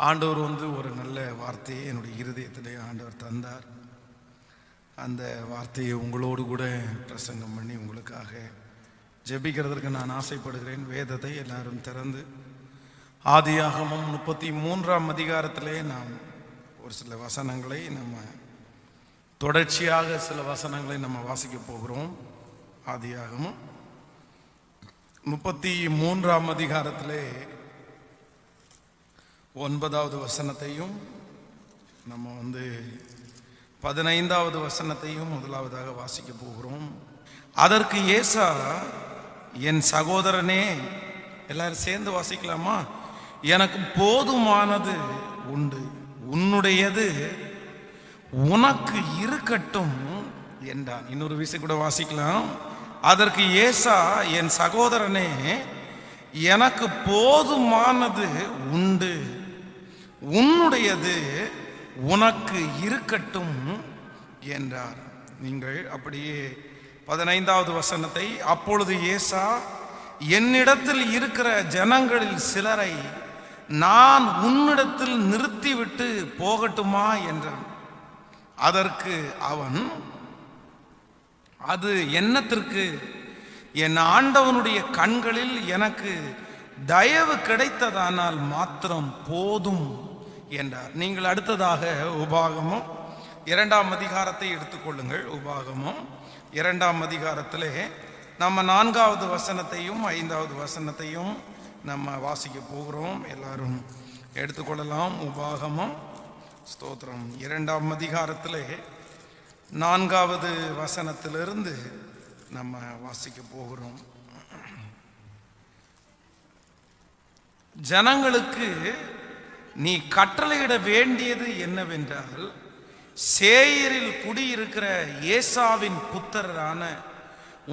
ஆண்டவர் ஒரு நல்ல வார்த்தையை என்னுடைய இருதயத்திலே ஆண்டவர் தந்தார். அந்த வார்த்தையை உங்களோடு கூட பிரசங்கம் பண்ணி உங்களுக்காக ஜெபிக்கிறதற்கு நான் ஆசைப்படுகிறேன். வேதத்தை எல்லாரும் திறந்து ஆதியாகமம் 33ஆம் அதிகாரத்திலே நாம் ஒரு சில வசனங்களை தொடர்ச்சியாக சில வசனங்களை நம்ம வாசிக்க போகிறோம். ஆதியாகமம் 33ஆம் அதிகாரத்திலே 9வது வசனத்தையும் நம்ம 15வது வசனத்தையும் முதலாவதாக வாசிக்க போகிறோம். அதற்கு ஏசா, என் சகோதரனே, எல்லாரும் சேர்ந்து வாசிக்கலாமா? எனக்கு போதுமானது உண்டு, உன்னுடையது உனக்கு இருக்கட்டும் என்றான். இன்னொரு விஷயம் கூட வாசிக்கலாம். அதற்கு ஏசா, என் சகோதரனே, எனக்கு போதுமானது உண்டு, உன்னுடையது உனக்கு இருக்கட்டும் என்றார். நீங்கள் அப்படியே 15வது வசனத்தை, அப்பொழுது ஏசா, என்னிடத்தில் இருக்கிற ஜனங்களில் சிலரை நான் உன்னிடத்தில் நிறுத்திவிட்டு போகட்டுமா என்றான். அதற்கு அவன், அது என்னத்திற்கு? என் ஆண்டவனுடைய கண்களில் எனக்கு தயவு கிடைத்ததானால் மாத்திரம் போதும் என்றார். நீங்கள் அடுத்ததாக உபாகமம் 2ஆம் அதிகாரத்தை எடுத்துக்கொள்ளுங்கள். உபாகமம் 2ஆம் அதிகாரத்திலே நம்ம 4வது வசனத்தையும் 5வது வசனத்தையும் நம்ம வாசிக்க போகிறோம். எல்லாரும் எடுத்துக்கொள்ளலாம். உபாகமம் ஸ்தோத்திரம் 2ஆம் அதிகாரத்திலே 4வது வசனத்திலிருந்து நம்ம வாசிக்க போகிறோம். ஜனங்களுக்கு நீ கட்டளையிட வேண்டியது என்னவென்றால், சேயீரில் குடியிருக்கிற ஏசாவின் புத்திரரான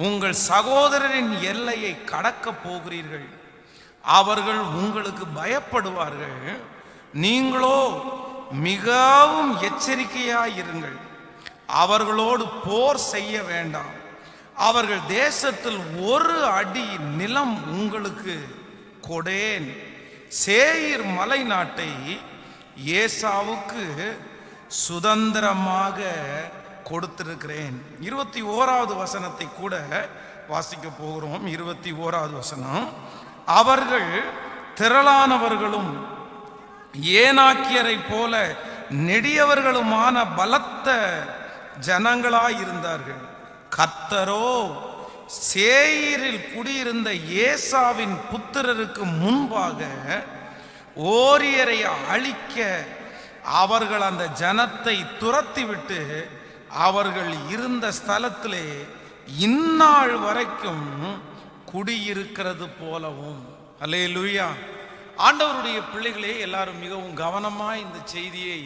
உங்கள் சகோதரரின் எல்லையை கடக்க போகிறீர்கள். அவர்கள் உங்களுக்கு பயப்படுவார்கள். நீங்களோ மிகவும் எச்சரிக்கையாயிருங்கள். அவர்களோடு போர் செய்ய வேண்டாம். அவர்கள் தேசத்தில் ஒரு அடி நிலம் உங்களுக்கு கொடேன். சேயீர் மலை நாட்டை ஏசாவுக்கு சுதந்திரமாக கொடுத்திருக்கிறேன். 21வது வசனத்தை கூட வாசிக்க போகிறோம். 21வது வசனம், அவர்கள் திரளானவர்களும் ஏனாக்கியரை போல நெடியவர்களுமான பலத்த ஜனங்களாயிருந்தார்கள். கர்த்தரோ சேயீரில் குடியிருந்த ஏசாவின் புத்திரருக்கு முன்பாக ஓரியரை அழிக்க அவர்கள் அந்த ஜனத்தை துரத்திவிட்டு அவர்கள் இருந்த ஸ்தலத்திலே இந்நாள் வரைக்கும் குடியிருக்கிறது போலவும். அல்லேலூயா. ஆண்டவருடைய பிள்ளைகளே, எல்லாரும் மிகவும் கவனமாய் இந்த செய்தியை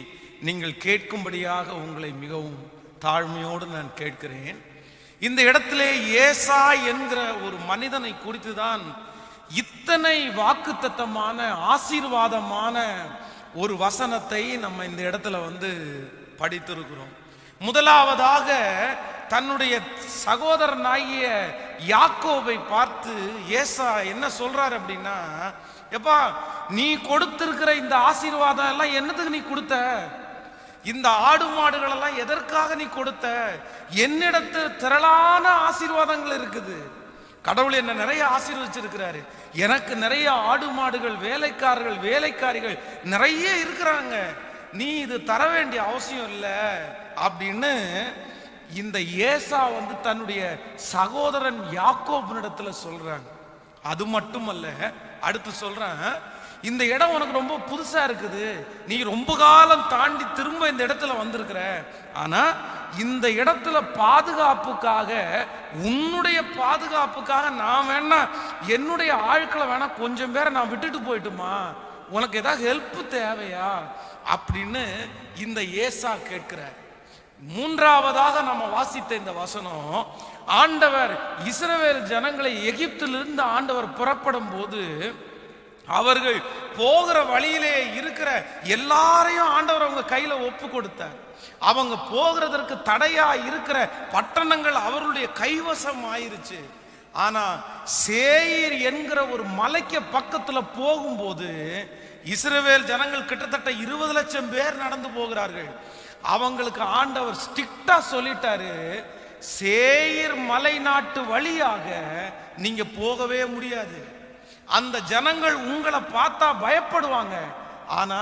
நீங்கள் கேட்கும்படியாக உங்களை மிகவும் தாழ்மையோடு நான் கேட்கிறேன். இந்த இடத்திலே ஏசா என்கிற ஒரு மனிதனை குறித்து தான் இத்தனை வாக்குத்தத்தமான ஆசீர்வாதமான ஒரு வசனத்தை நம்ம இந்த இடத்துல படித்திருக்கிறோம். முதலாவதாக தன்னுடைய சகோதரனாகிய யாக்கோபை பார்த்து ஏசா என்ன சொல்றார் அப்படின்னா, எப்பா, நீ கொடுத்திருக்கிற இந்த ஆசீர்வாதம் எல்லாம் என்னதுக்கு நீ கொடுத்த? இந்த ஆடு மாடுகள் எல்லாம் எதற்காக நீ கொடுத்த? என்னிடத்தில் திரளான ஆசீர்வாதங்கள் இருக்குது. கடவுள் என்ன நிறைய ஆசீர்வதிச்சிருக்கிறாரு. எனக்கு நிறைய ஆடு மாடுகள், வேலைக்காரர்கள், வேலைக்காரிகள் நிறைய இருக்கிறாங்க. நீ இது தர வேண்டிய அவசியம் இல்லை அப்படின்னு இந்த ஏசா தன்னுடைய சகோதரன் யாக்கோபினிடத்துல சொல்றாங்க. அது மட்டுமல்ல, அடுத்து சொல்றேன், இந்த இடம் உனக்கு ரொம்ப புதுசா இருக்குது. நீ ரொம்ப காலம் தாண்டி திரும்ப இந்த இடத்துல வந்திருக்கிற. ஆனா இந்த இடத்துல பாதுகாப்புக்காக, உன்னுடைய பாதுகாப்புக்காக நான் வேணா என்னுடைய ஆட்களை வேணா கொஞ்சம் பேரை நான் விட்டுட்டு போயிட்டுமா? உனக்கு ஏதாவது ஹெல்ப் தேவையா அப்படின்னு இந்த ஏசா கேட்கிறார். மூன்றாவதாக நம்ம வாசித்த இந்த வசனம், ஆண்டவர் இஸ்ரவேல் ஜனங்களை எகிப்திலிருந்து ஆண்டவர் புறப்படும் போது அவர்கள் போகிற வழியிலே இருக்கிற எல்லாரையும் ஆண்டவர் அவங்க கையில ஒப்பு கொடுத்தார். அவங்க போகிறதற்கு தடையா இருக்கிற பட்டணங்கள் அவருடைய கைவசம் ஆயிருச்சு. ஆனா சேயீர் என்கிற ஒரு மலைக்கு பக்கத்துல போகும்போது இஸ்ரவேல் ஜனங்கள் கிட்டத்தட்ட 20 லட்சம் பேர் நடந்து போகிறார்கள். அவங்களுக்கு ஆண்டவர் ஸ்ட்ரிக்டா சொல்லிட்டாரு, சேயீர் மலை நாட்டு வழியாக நீங்க போகவே முடியாது. அந்த ஜனங்கள் உங்களை பார்த்தா பயப்படுவாங்க. ஆனா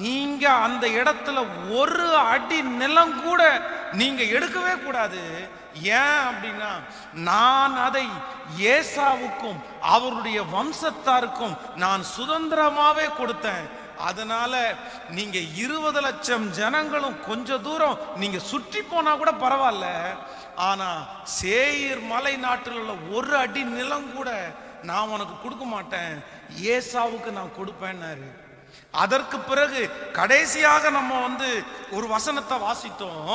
நீங்க அந்த இடத்துல ஒரு அடி நிலம் கூட நீங்க எடுக்கவே கூடாது. ஏன் அப்படின்னா, நான் அதை ஏசாவுக்கும் அவருடைய வம்சத்தாருக்கும் நான் சுதந்திரமாவே கொடுத்தேன். அதனால நீங்க 20 லட்சம் ஜனங்களும் கொஞ்ச தூரம் நீங்க சுற்றி போனா கூட பரவாயில்ல, ஆனா சேயீர் மலை நாட்டில் உள்ள ஒரு அடி நிலம் கூட நான் உனக்கு கொடுக்க மாட்டேன், ஏசாவுக்கு நான் கொடுப்பேன்னாரு. அதற்கு பிறகு கடைசியாக நம்ம ஒரு வசனத்தை வாசித்தோம்.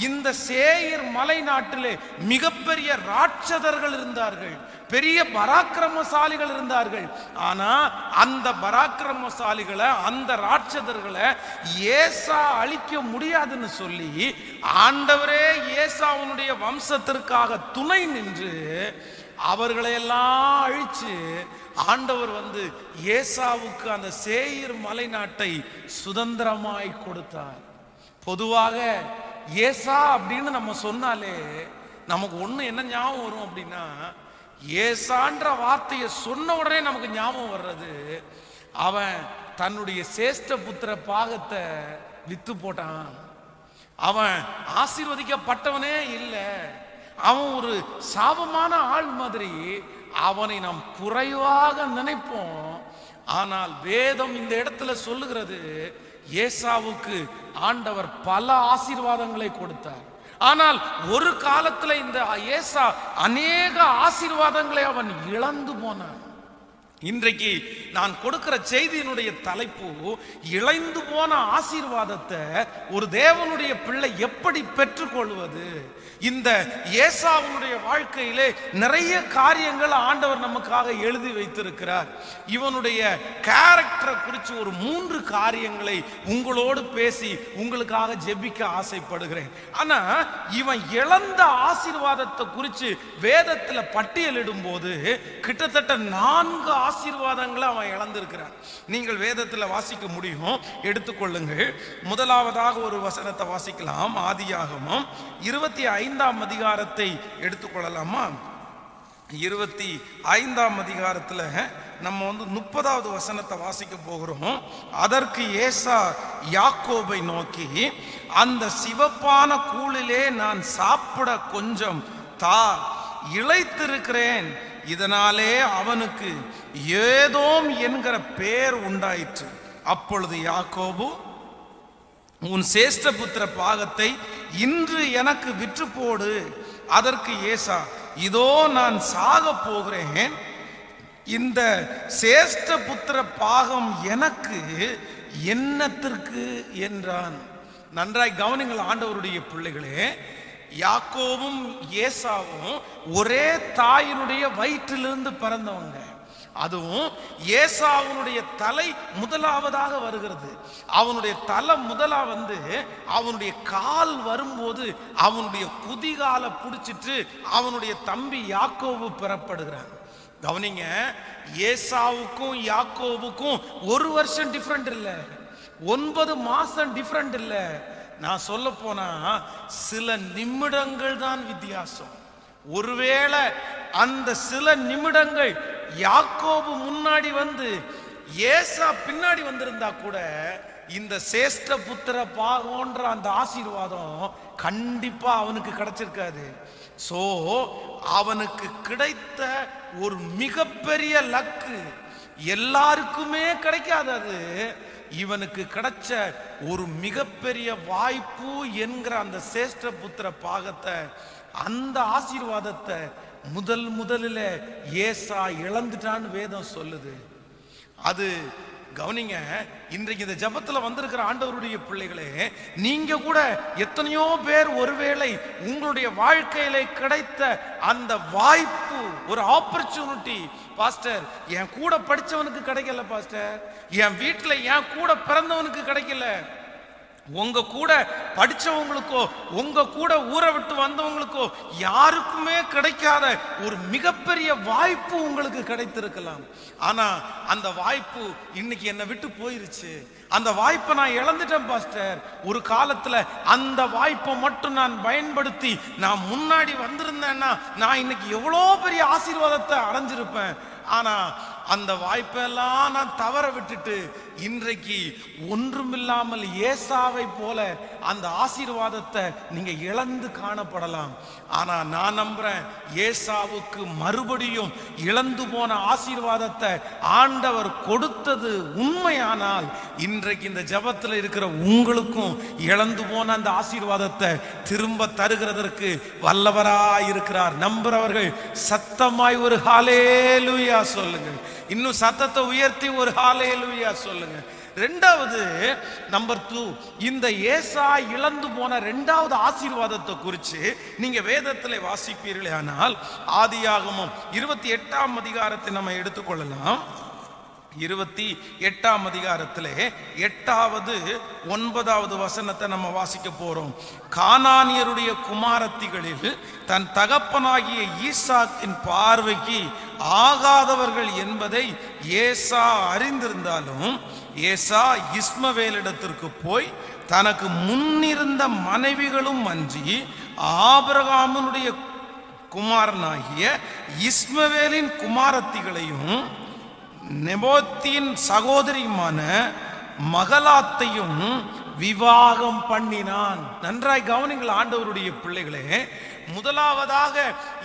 இந்த சேயீர் மலை நாட்டிலே மிகப்பெரிய ராட்சதர்கள் இருந்தார்கள், பெரிய பராக்கிரமசாலிகள் இருந்தார்கள். ஆனா அந்த பராக்கிரமசாலிகளை, அந்த ராட்சதர்களை ஏசா அழிக்க முடியாதுன்னு சொல்லி ஆண்டவரே ஏசாவுடைய வம்சத்திற்காக துணை நின்று அவர்களையெல்லாம் அழிச்சு ஆண்டவர் ஏசாவுக்கு அந்த சேயீர் மலை நாட்டை சுதந்திரமாய் கொடுத்தார். பொதுவாக ஏசா அப்படின்னு நம்ம சொன்னாலே நமக்கு ஒண்ணு என்ன ஞாபகம் வரும் அப்படின்னா, ஏசான்ற வார்த்தையை சொன்ன உடனே நமக்கு ஞாபகம் வர்றது, அவன் தன்னுடைய சேஷ்ட புத்திர பாகத்தை வித்து போட்டான். அவன் ஆசீர்வதிக்கப்பட்டவனே இல்லை, அவன் ஒரு சாபமான ஆள் மாதிரி அவனை நாம் குறைவாக நினைப்போம். ஆனால் வேதம் இந்த இடத்துல சொல்லுகிறது, ஏசாவுக்கு ஆண்டவர் பல ஆசீர்வாதங்களை கொடுத்தார். ஆனால் ஒரு காலத்துல இந்த ஏசா அநேக ஆசீர்வாதங்களை அவன் இழந்து போனான். இன்றைக்கு நான் கொடுக்கிற செய்தியினுடைய தலைப்பு, இழந்து போன ஆசீர்வாதத்தை ஒரு தேவனுடைய பிள்ளை எப்படி பெற்றுக்கொள்வது. இந்த ஏசாவுடைய வாழ்க்கையிலே நிறைய காரியங்கள் ஆண்டவர் நமக்காக எழுதி வைத்திருக்கிறார். இவனுடைய கேரக்டரை குறித்து ஒரு 3 காரியங்களை உங்களோடு பேசி உங்களுக்காக ஜெபிக்க ஆசைப்படுகிறேன். ஆனா இவன் இழந்த ஆசீர்வாதத்தை குறித்து வேதத்தில் பட்டியலிடும் போது கிட்டத்தட்ட 4 ஆசீர்வாதங்களை அவன் இழந்திருக்கிறான். நீங்கள் வேதத்தில் வாசிக்க முடியும், எடுத்துக்கொள்ளுங்கள். முதலாவதாக ஒரு வசனத்தை வாசிக்கலாம். ஆதியாகமம் 25ஆம் அதிகாரத்தை எடுத்துக்கொள்ளலாமா? 25ஆம் அதிகாரத்தில் நம்ம 30வது வசனத்தை வாசிக்க போகிறோம். அதற்கு ஏசா யாக்கோபை நோக்கி, அந்த சிவப்பான கூழிலே நான் சாப்பிட கொஞ்சம் தா, இளைத்திருக்கிறேன். இதனாலே அவனுக்கு ஏதோம் என்கிற பெயர் உண்டாயிற்று. அப்பொழுது யாக்கோபு, உன் சேஷ்ட புத்திர பாகத்தை இன்று எனக்கு விற்று போடு. அதற்கு ஏசா, இதோ நான் சாக போகிறேன், இந்த சேஷ்ட புத்திர பாகம் எனக்கு என்னத்திற்கு என்றான். நன்றாய் கவனிங்கள் ஆண்டவருடைய பிள்ளைகளே, யாக்கோவும் ஏசாவும் ஒரே தாயினுடைய வயிற்றிலிருந்து பிறந்தவங்க. அதுவும் ஏசாவுடைய தலை முதலாவதாக வருகிறது. அவனுடைய தலை முதலா அவனுடைய கால் வரும்போது அவனுடைய குதிகாலை பிடிச்சிட்டு அவனுடைய தம்பி யாக்கோபு பெறப்படுகிறான். கவனிங்க, ஏசாவுக்கும் யாக்கோபுக்கும் 1 வருஷம் டிஃபரெண்ட் இல்லை, 9 மாசம் டிஃபரெண்ட் இல்லை. நான் சொல்ல போனா சில நிமிடங்கள் தான் வித்தியாசம். ஒருவேளை அந்த சில நிமிடங்கள் யாக்கோபு முன்னாடி ஏசா பின்னாடி வந்திருந்தா கூட இந்த சேஷ்ட புத்திர பாகம்ன்ற அந்த ஆசீர்வாதம் கண்டிப்பா அவனுக்கு கிடைச்சிருக்காது. சோ அவனுக்கு கிடைத்த ஒரு மிகப்பெரிய லக்கு, எல்லாருக்குமே கிடைக்காதது, இவனுக்கு கிடைச்ச ஒரு மிகப்பெரிய வாய்ப்பு என்கிற அந்த சேஷ்ட புத்திர பாகத்தை, அந்த ஆசீர்வாதத்தை முதலில் ஏசா இழந்துட்டான்னு வேதம் சொல்லுது. அது கவனிங்க, இன்றைக்கு இந்த ஜபத்தில் வந்திருக்கிற ஆண்டவருடைய பிள்ளைகளே, நீங்க கூட எத்தனையோ பேர் ஒருவேளை உங்களுடைய வாழ்க்கையில கிடைத்த அந்த வாய்ப்பு, ஒரு ஆப்பர்ச்சுனிட்டி, பாஸ்டர் என் கூட படிச்சவனுக்கு கிடைக்கல, பாஸ்டர் என் வீட்டில் என் கூட பிறந்தவனுக்கு கிடைக்கல, உங்க கூட படிச்சவங்களுக்கோ உங்க கூட ஊரை விட்டு வந்தவங்களுக்கோ யாருக்குமே கிடைக்காத ஒரு மிகப்பெரிய வாய்ப்பு உங்களுக்கு கிடைத்திருக்கலாம். ஆனா அந்த வாய்ப்பு இன்னைக்கு என்னை விட்டு போயிருச்சு. அந்த வாய்ப்பை நான் இழந்துட்டேன் பாஸ்டர். ஒரு காலத்துல அந்த வாய்ப்பை மட்டும் நான் பயன்படுத்தி நான் முன்னாடி வந்திருந்தேன்னா நான் இன்னைக்கு எவ்வளோ பெரிய ஆசீர்வாதத்தை அடைஞ்சிருப்பேன். ஆனா அந்த வாய்ப்பெல்லாம் நான் தவற விட்டுட்டு இன்றைக்கு ஒன்றுமில்லாமல் ஏசாவை போல அந்த ஆசீர்வாதத்தை நீங்க இழந்து காணப்படலாம். ஆனா நான் நம்புறேன், ஏசாவுக்கு மறுபடியும் இழந்து போன ஆசீர்வாதத்தை ஆண்டவர் கொடுத்தது உண்மையானால் இன்றைக்கு இந்த ஜெபத்தில் இருக்கிற உங்களுக்கும் இழந்து போன அந்த ஆசீர்வாதத்தை திரும்ப தருகிறதற்கு வல்லவராய் இருக்கிறார். நம்புறவர்கள் சத்தமாய் ஒரு ஹல்லேலூயா சொல்லுங்க. இன்னும் சத்தத்தை உயர்த்தி ஒரு ஹல்லேலூயா சொல்லுங்க. ரெண்டாவது, நம்பர் 2, இந்த ஏசா இழந்து போன இரண்டாவது ஆசீர்வாதத்தை குறித்து நீங்க வேதத்திலே வாசிப்பீர்களே ஆனால் ஆதியாகமம் 28ஆம் அதிகாரத்தை நம்ம எடுத்துக்கொள்ளலாம். 28ஆம் அதிகாரத்திலே 8வது 9வது வசனத்தை நம்ம வாசிக்க போறோம். கானானியருடைய குமாரத்திகளில் தன் தகப்பனாகிய ஈசாக்கின் பார்வைக்கு ஆகாதவர்கள் என்பதை ஏசா அறிந்திருந்தாலும் ஏசா இஸ்மவேலிடத்திற்கு போய் தனக்கு முன்னிருந்த மனைவிகளும் அன்றி ஆபிரகாமுடைய குமாரனாகிய இஸ்மவேலின் குமாரத்திகளையும் நெபோத்தின் சகோதரியுமான மகலாத்தையும் விவாகம் பண்ணினான். நன்றாய் கவனிங்கள் ஆண்டவருடைய பிள்ளைகளே. முதலாவதாக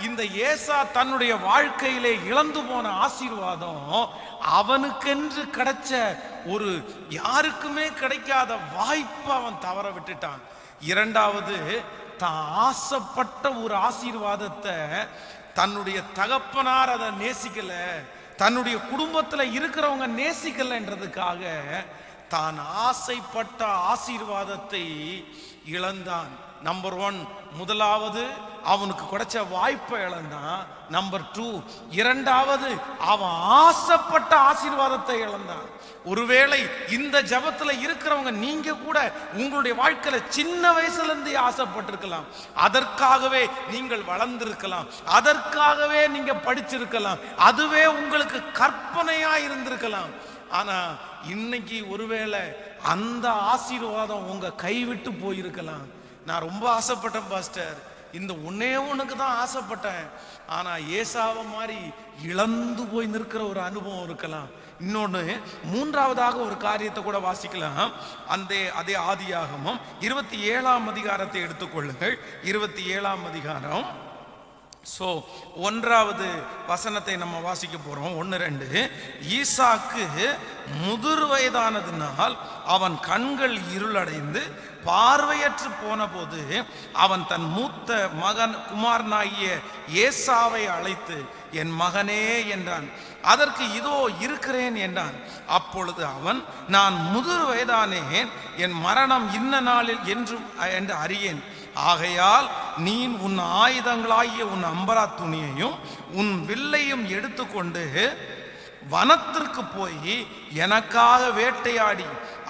இந்த ஏசா தன்னுடைய வாழ்க்கையிலே இழந்து போன ஆசீர்வாதம் அவனுக்கென்று கிடைச்ச ஒரு யாருக்குமே கிடைக்காத வாய்ப்பை அவன் தவற விட்டுட்டான். இரண்டாவது, தான் ஆசைப்பட்ட ஒரு ஆசீர்வாதத்தை தன்னுடைய தகப்பனார் அதை நேசிக்கல, தன்னுடைய குடும்பத்தில் இருக்கிறவங்க நேசிக்கலைன்றதுக்காக தான் ஆசைப்பட்ட ஆசீர்வாதத்தை இழந்தான். நம்பர் 1, முதலாவது அவனுக்கு கிடைச்ச வாய்ப்பை இழந்தான். நம்பர் 2, இரண்டாவது அவன் ஆசைப்பட்ட ஆசீர்வாதத்தை இழந்தான். ஒருவேளை இந்த ஜெபத்துல இருக்கிறவங்க நீங்க கூட உங்களுடைய வாழ்க்கையில சின்ன வயசுல இருந்து ஆசைப்பட்டிருக்கலாம், அதற்காகவே நீங்கள் வளர்ந்திருக்கலாம், அதற்காகவே நீங்க படிச்சிருக்கலாம், அதுவே உங்களுக்கு கற்பனையா இருந்திருக்கலாம். ஆனா இன்னைக்கு ஒருவேளை அந்த ஆசீர்வாதம் உங்க கைவிட்டு போயிருக்கலாம். நான் ரொம்ப ஆசைப்பட்டேன் பாஸ்டர், இந்த ஒன்னே ஒண்ணுக்கு தான் ஆசைப்பட்டேன், ஆனா ஏசாவை மாதிரி இழந்து போய் நிற்கிற ஒரு அனுபவம் இருக்கலாம். இன்னொன்று, மூன்றாவதாக ஒரு காரியத்தை கூட வாசிக்கலாம். அதே ஆதியாகமம் 27ஆம் அதிகாரத்தை எடுத்துக்கொள்ளுங்கள். 27ஆம் அதிகாரம் 1வது வசனத்தை நம்ம வாசிக்க போறோம். 1-2. ஈசாக்கு முதிர் வயதானதினால் அவன் கண்கள் இருளடைந்து பார்வையற்று போன போது அவன் தன் மூத்த மகன் குமாரனாகிய ஏசாவை அழைத்து என் மகனே என்றான். அதற்கு இதோ இருக்கிறேன் என்றான். அப்பொழுது அவன், நான் முதிர் வயதானேன், என் மரணம் இன்ன நாளில் என்று அறியேன். ஆகையால் நீ உன் ஆயுதங்களாகிய உன் அம்பரா துணியையும் உன் வில்லையும் எடுத்துக்கொண்டு வனத்திற்கு போய் எனக்காக வேட்டையாடி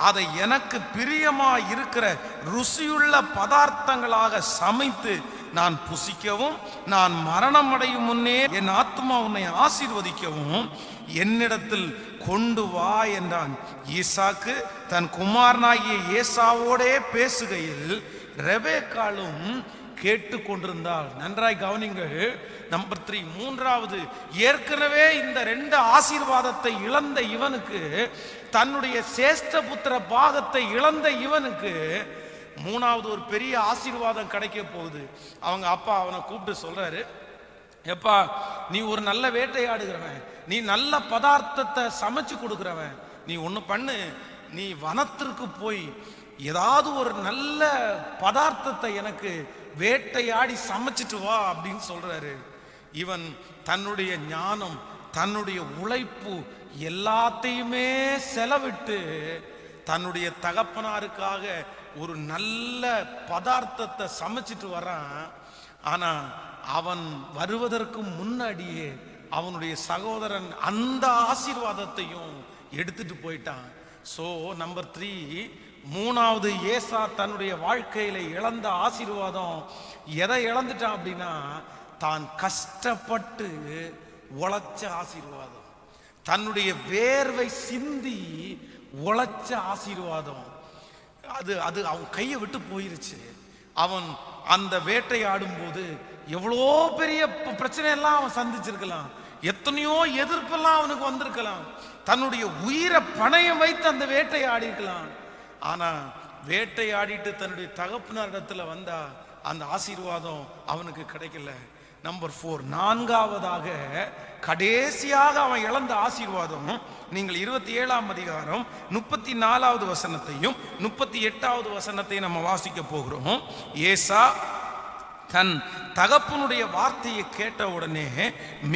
அதை எனக்கு பிரியமா இருக்கிற ருசியுள்ள பதார்த்தங்களாக சமைத்து நான் புசிக்கவும் நான் மரணம் அடையும் முன்னே என் ஆத்மா உன்னை ஆசீர்வதிக்கவும் என்னிடத்தில் கொண்டு வா என்றான். ஈசாக்கு தன் குமாரனாகிய ஏசாவோடே பேசுகையில் ரெபேக்காளும் கேட்டு கொண்டிருந்தாள். நன்றாய் கவனிங்கள். நம்பர் 3, மூன்றாவது, ஏற்கனவே இந்த 2 ஆசீர்வாதத்தை இழந்த இவனுக்கு, தன்னுடைய சேஷ்ட புத்திர பாகத்தை இழந்த இவனுக்கு மூணாவது ஒரு பெரிய ஆசீர்வாதம் கிடைக்க போகுது. அவங்க அப்பா அவனை கூப்பிட்டு சொல்றாரு, எப்பா நீ ஒரு நல்ல வேட்டையாடுகிறவன், நீ நல்ல பதார்த்தத்தை சமைச்சு கொடுக்கிறவன், நீ ஒன்று பண்ணு, நீ வனத்திற்கு போய் ஏதாவது ஒரு நல்ல பதார்த்தத்தை எனக்கு வேட்டையாடி சமைச்சிட்டு வா அப்படின்னு சொல்றாரு. இவன் தன்னுடைய ஞானம், தன்னுடைய உழைப்பு எல்லாத்தையுமே செலவிட்டு தன்னுடைய தகப்பனாருக்காக ஒரு நல்ல பதார்த்தத்தை சமைச்சிட்டு வரான். ஆனா அவன் வருவதற்கு முன்னாடியே அவனுடைய சகோதரன் அந்த ஆசீர்வாதத்தையும் எடுத்துட்டு போயிட்டான். நம்பர் 3, மூணாவது ஏசா தன்னுடைய வாழ்க்கையில இழந்த ஆசீர்வாதம் எதை இழந்துட்டான் அப்படின்னா, தான் கஷ்டப்பட்டு உழைச்ச ஆசீர்வாதம், தன்னுடைய வேர்வை சிந்தி உழைச்ச ஆசீர்வாதம். அது அது அவன் கையை விட்டு போயிருச்சு. அவன் அந்த வேட்டையாடும் போது எவ்வளோ பெரிய பிரச்சனை எல்லாம் அவன் சந்திச்சிருக்கலாம், எத்தனையோ எதிர்ப்பெல்லாம் அவனுக்கு வந்திருக்கலாம், தன்னுடைய உயிரை பணயம் வைத்து அந்த வேட்டையாடி இருக்கலாம். ஆனா வேட்டையாடிட்டு தன்னுடைய தகப்பனாரிடத்துல வந்தா அந்த ஆசீர்வாதம் அவனுக்கு கிடைக்கல. நம்பர் 4, நான்காவதாக கடைசியாக அவன் இழந்த ஆசீர்வாதம். நீங்கள் 27ஆம் அதிகாரம் 34வது வசனத்தையும் 38வது வசனத்தையும் நம்ம வாசிக்க போகிறோம். ஏசா தன் தகப்பனுடைய வார்த்தையை கேட்ட உடனே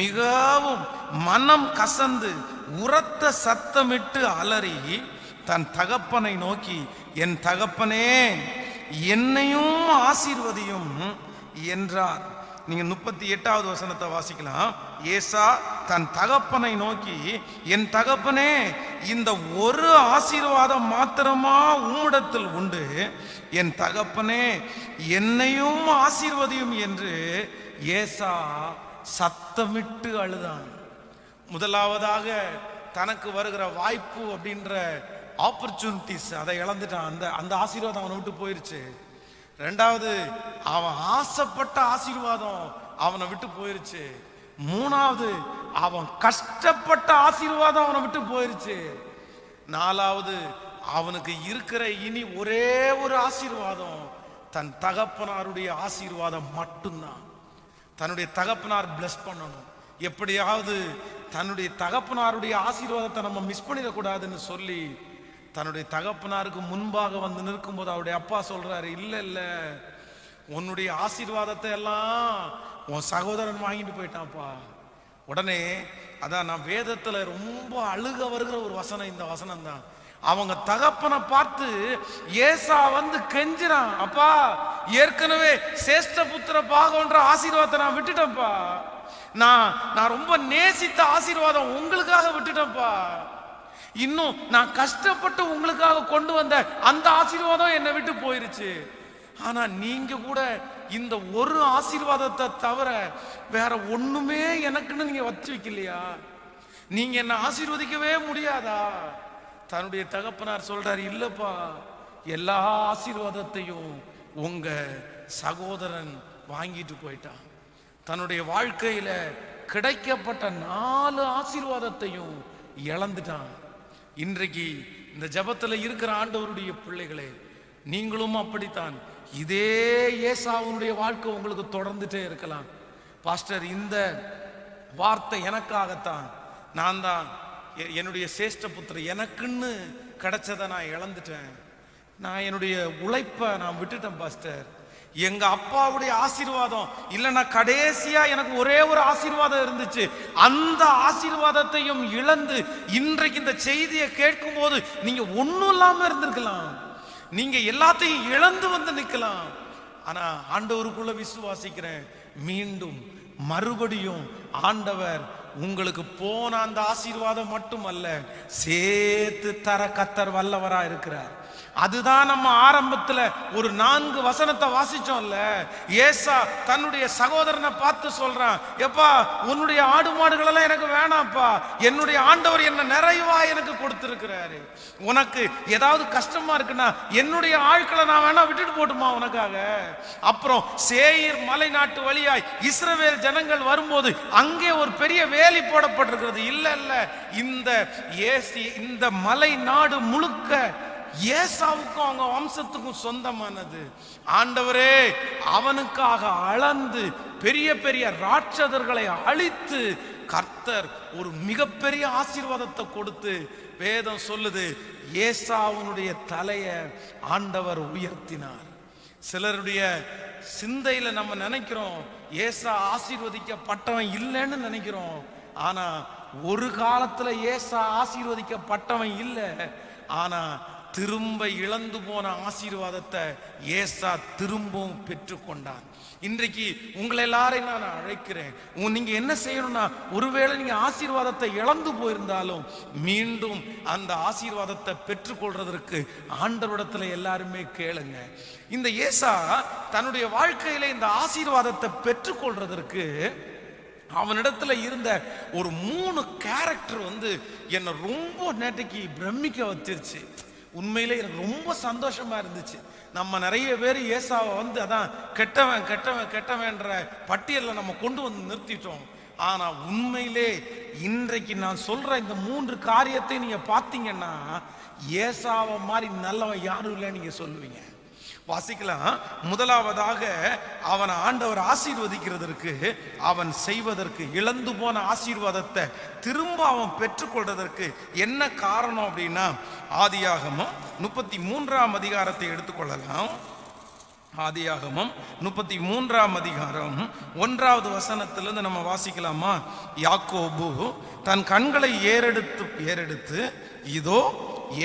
மிகவும் மனம் கசந்து உரத்த சத்தமிட்டு அலறி தன் தகப்பனை நோக்கி, என் தகப்பனே, என்னையும் ஆசீர்வதியும் என்றார். நீங்க 38வது வசனத்தை வாசிக்கலாம். ஏசா தன் தகப்பனை நோக்கி, என் தகப்பனே, இந்த ஒரு ஆசீர்வாதம் மாத்திரமா உம்மிடத்தில் உண்டு, என் தகப்பனே, என்னையும் ஆசீர்வதியும் என்று ஏசா சத்தமிட்டு அழுதான். முதலாவதாக தனக்கு வருகிற வாய்ப்பு அப்படின்ற ஆப்பர்ச்சுனிட்டிஸ் அதை இழந்துட்டான். அந்த ஆசீர்வாதம் அவனை விட்டு போயிருச்சு. ரெண்டாவது, அவன் ஆசைப்பட்ட ஆசீர்வாதம் அவனை விட்டு போயிருச்சு. மூணாவது, அவன் கஷ்டப்பட்ட ஆசீர்வாதம் அவனை விட்டு போயிருச்சு. நாலாவது, அவனுக்கு இருக்கிற இனி ஒரே ஒரு ஆசீர்வாதம், தன் தகப்பனாருடைய ஆசீர்வாதம் மட்டும்தான். தன்னுடைய தகப்பனார் பிளஸ் பண்ணணும், எப்படியாவது தன்னுடைய தகப்பனாருடைய ஆசீர்வாதத்தை நம்ம மிஸ் பண்ணிடக்கூடாதுன்னு சொல்லி தன்னுடைய தகப்பனாருக்கு முன்பாக வந்து நிற்கும்போது அவருடைய அப்பா சொல்றாரு, இல்ல இல்ல, உன்னுடைய ஆசீர்வாதத்தை எல்லாம் உன் சகோதரன் வாங்கிட்டு போயிட்டான்ப்பா. உடனே அதான் நான் வேதத்துல ரொம்ப அழுக வருகிற ஒரு வசனம் இந்த வசனம் தான். அவங்க தகப்பனை பார்த்து ஏசா வந்து கெஞ்சிறான், அப்பா, ஏற்கனவே சேஷ்ட புத்திர பாகம்ன்ற ஆசீர்வாதத்தை நான் விட்டுட்டேன்ப்பா, நான் ரொம்ப நேசித்த ஆசீர்வாதம் உங்களுக்காக விட்டுட்டேன்ப்பா, இன்னும் நான் கஷ்டப்பட்டு உங்களுக்காக கொண்டு வந்த அந்த ஆசீர்வாதம் என்னை விட்டு போயிருச்சு. ஆனா நீங்க கூட இந்த ஒரு ஆசீர்வாதத்தை தவிர வேற ஒண்ணுமே எனக்குன்னு நீங்க வச்சு வைக்கலையா? நீங்க என்ன ஆசீர்வதிக்கவே முடியாதா? தன்னுடைய தகப்பனார் சொல்றாரு, இல்லப்பா, எல்லா ஆசீர்வாதத்தையும் உங்க சகோதரன் வாங்கிட்டு போயிட்டான். தன்னுடைய வாழ்க்கையில கிடைக்கப்பட்ட 4 ஆசீர்வாதத்தையும் இழந்துட்டான். இன்றைக்கு இந்த ஜெபத்துல இருக்கிற ஆண்டவருடைய பிள்ளைகளே, நீங்களும் அப்படித்தான். இதே ஏசாவுடைய வாழ்க்கை உங்களுக்கு தொடர்ந்துட்டே இருக்கலாம். பாஸ்டர், இந்த வார்த்தை எனக்காகத்தான், நான் தான் என்னுடைய சேஷ்ட புத்திர எனக்குன்னு கிடைச்சதை நான் இழந்துட்டேன், நான் என்னுடைய உழைப்பை நான் விட்டுட்டேன் பாஸ்டர், எங்க அப்பாவுடைய ஆசீர்வாதம் இல்லைன்னா கடைசியா எனக்கு ஒரே ஒரு ஆசீர்வாதம் இருந்துச்சு, அந்த ஆசீர்வாதத்தையும் இழந்து இன்றைக்கு இந்த செய்தியை கேட்கும் போது நீங்க ஒன்னும் இல்லாம இருந்திருக்கலாம், நீங்க எல்லாத்தையும் இழந்து வந்து நிக்கலாம். ஆனா ஆண்டவருக்குள்ள விசுவாசிக்கிறேன், மீண்டும் மறுபடியும் ஆண்டவர் உங்களுக்கு போன அந்த ஆசீர்வாதம் மட்டுமல்ல, சேர்த்து தர கர்த்தர் வல்லவரா இருக்கிறார். அதுதான் நம்ம ஆரம்பத்துல ஒரு 4 வசனத்தை வாசிச்சோம்ல. ஏசா தன்னுடைய சகோதரனை பார்த்து சொல்றான், எப்பா, உன்னுடைய ஆடு மாடுகள் எல்லாம் எனக்கு வேணாம்ப்பா, என்னுடைய ஆண்டவர் என்ன நிறைவா எனக்கு கொடுத்திருக்கிறாரு, உனக்கு ஏதாவது கஷ்டமா இருக்குன்னா என்னுடைய ஆட்களை நான் வேணா விட்டுட்டு போட்டுமா உனக்காக. அப்புறம் சேயீர் மலை நாட்டு வழியாய் இஸ்ரவேல் ஜனங்கள் வரும்போது அங்கே ஒரு பெரிய வேலி போடப்பட்டிருக்கிறது. இல்ல இல்ல, இந்த மலை நாடு முழுக்க ஏசாவுக்கும் அவங்க வம்சத்துக்கும் சொந்தமானது. ஆண்டவரே அவனுக்காக அளந்து பெரிய பெரிய ராட்சதர்களை அழித்து கர்த்தர் ஒரு மிகப்பெரிய ஆசீர்வாதத்தை கொடுத்து, வேதம் சொல்லுது, ஏசாவுடைய தலையை ஆண்டவர் உயர்த்தினார். சிலருடைய சிந்தையில நம்ம நினைக்கிறோம் ஏசா ஆசீர்வதிக்கப்பட்டவன் இல்லைன்னு நினைக்கிறோம். ஆனா ஒரு காலத்துல ஏசா ஆசீர்வதிக்கப்பட்டவன் இல்லை, ஆனா திரும்ப இழந்து போன ஆசீர்வாதத்தை ஏசா திரும்பவும் பெற்றுக்கொண்டார். இன்றைக்கு உங்களை எல்லாரையும் நான் அழைக்கிறேன். நீங்க என்ன செய்யணும்னா, ஒருவேளை நீங்க ஆசீர்வாதத்தை இழந்து போயிருந்தாலும் மீண்டும் அந்த ஆசீர்வாதத்தை பெற்றுக்கொள்றதற்கு ஆண்டவரிடத்துல எல்லாருமே கேளுங்க. இந்த ஏசா தன்னுடைய வாழ்க்கையில இந்த ஆசீர்வாதத்தை பெற்றுக்கொள்றதற்கு அவனிடத்துல இருந்த ஒரு 3 கேரக்டர் என்னை ரொம்ப நேற்றைக்கு பிரமிக்க வச்சிருச்சு. உண்மையிலே எனக்கு ரொம்ப சந்தோஷமா இருந்துச்சு. நம்ம நிறைய பேர் ஏசாவை அதான் கெட்டவன் கெட்டவன் கெட்டவன்ற பட்டியலில் நம்ம கொண்டு வந்து நிறுத்திட்டோம். ஆனா உண்மையிலே இன்றைக்கு நான் சொல்ற இந்த 3 காரியத்தை நீங்க பார்த்தீங்கன்னா ஏசாவை மாதிரி நல்லவன் யாரும் இல்லை நீங்க சொல்லுவீங்க. வாசிக்கலாம். முதலாவதாக அவனை ஆண்டவர் ஆசீர்வதிக்கிறதற்கு, அவன் செய்வதற்கு, இழந்து போன ஆசீர்வாதத்தை திரும்ப அவன் பெற்றுக்கொள்றதற்கு என்ன காரணம் அப்படின்னா, ஆதியாகமம் 33ஆம் அதிகாரத்தை எடுத்துக்கொள்ளலாம். ஆதியாகமம் 33ஆம் அதிகாரம் 1வது வசனத்திலிருந்து நம்ம வாசிக்கலாமா? யாக்கோபு தன் கண்களை ஏறெடுத்து இதோ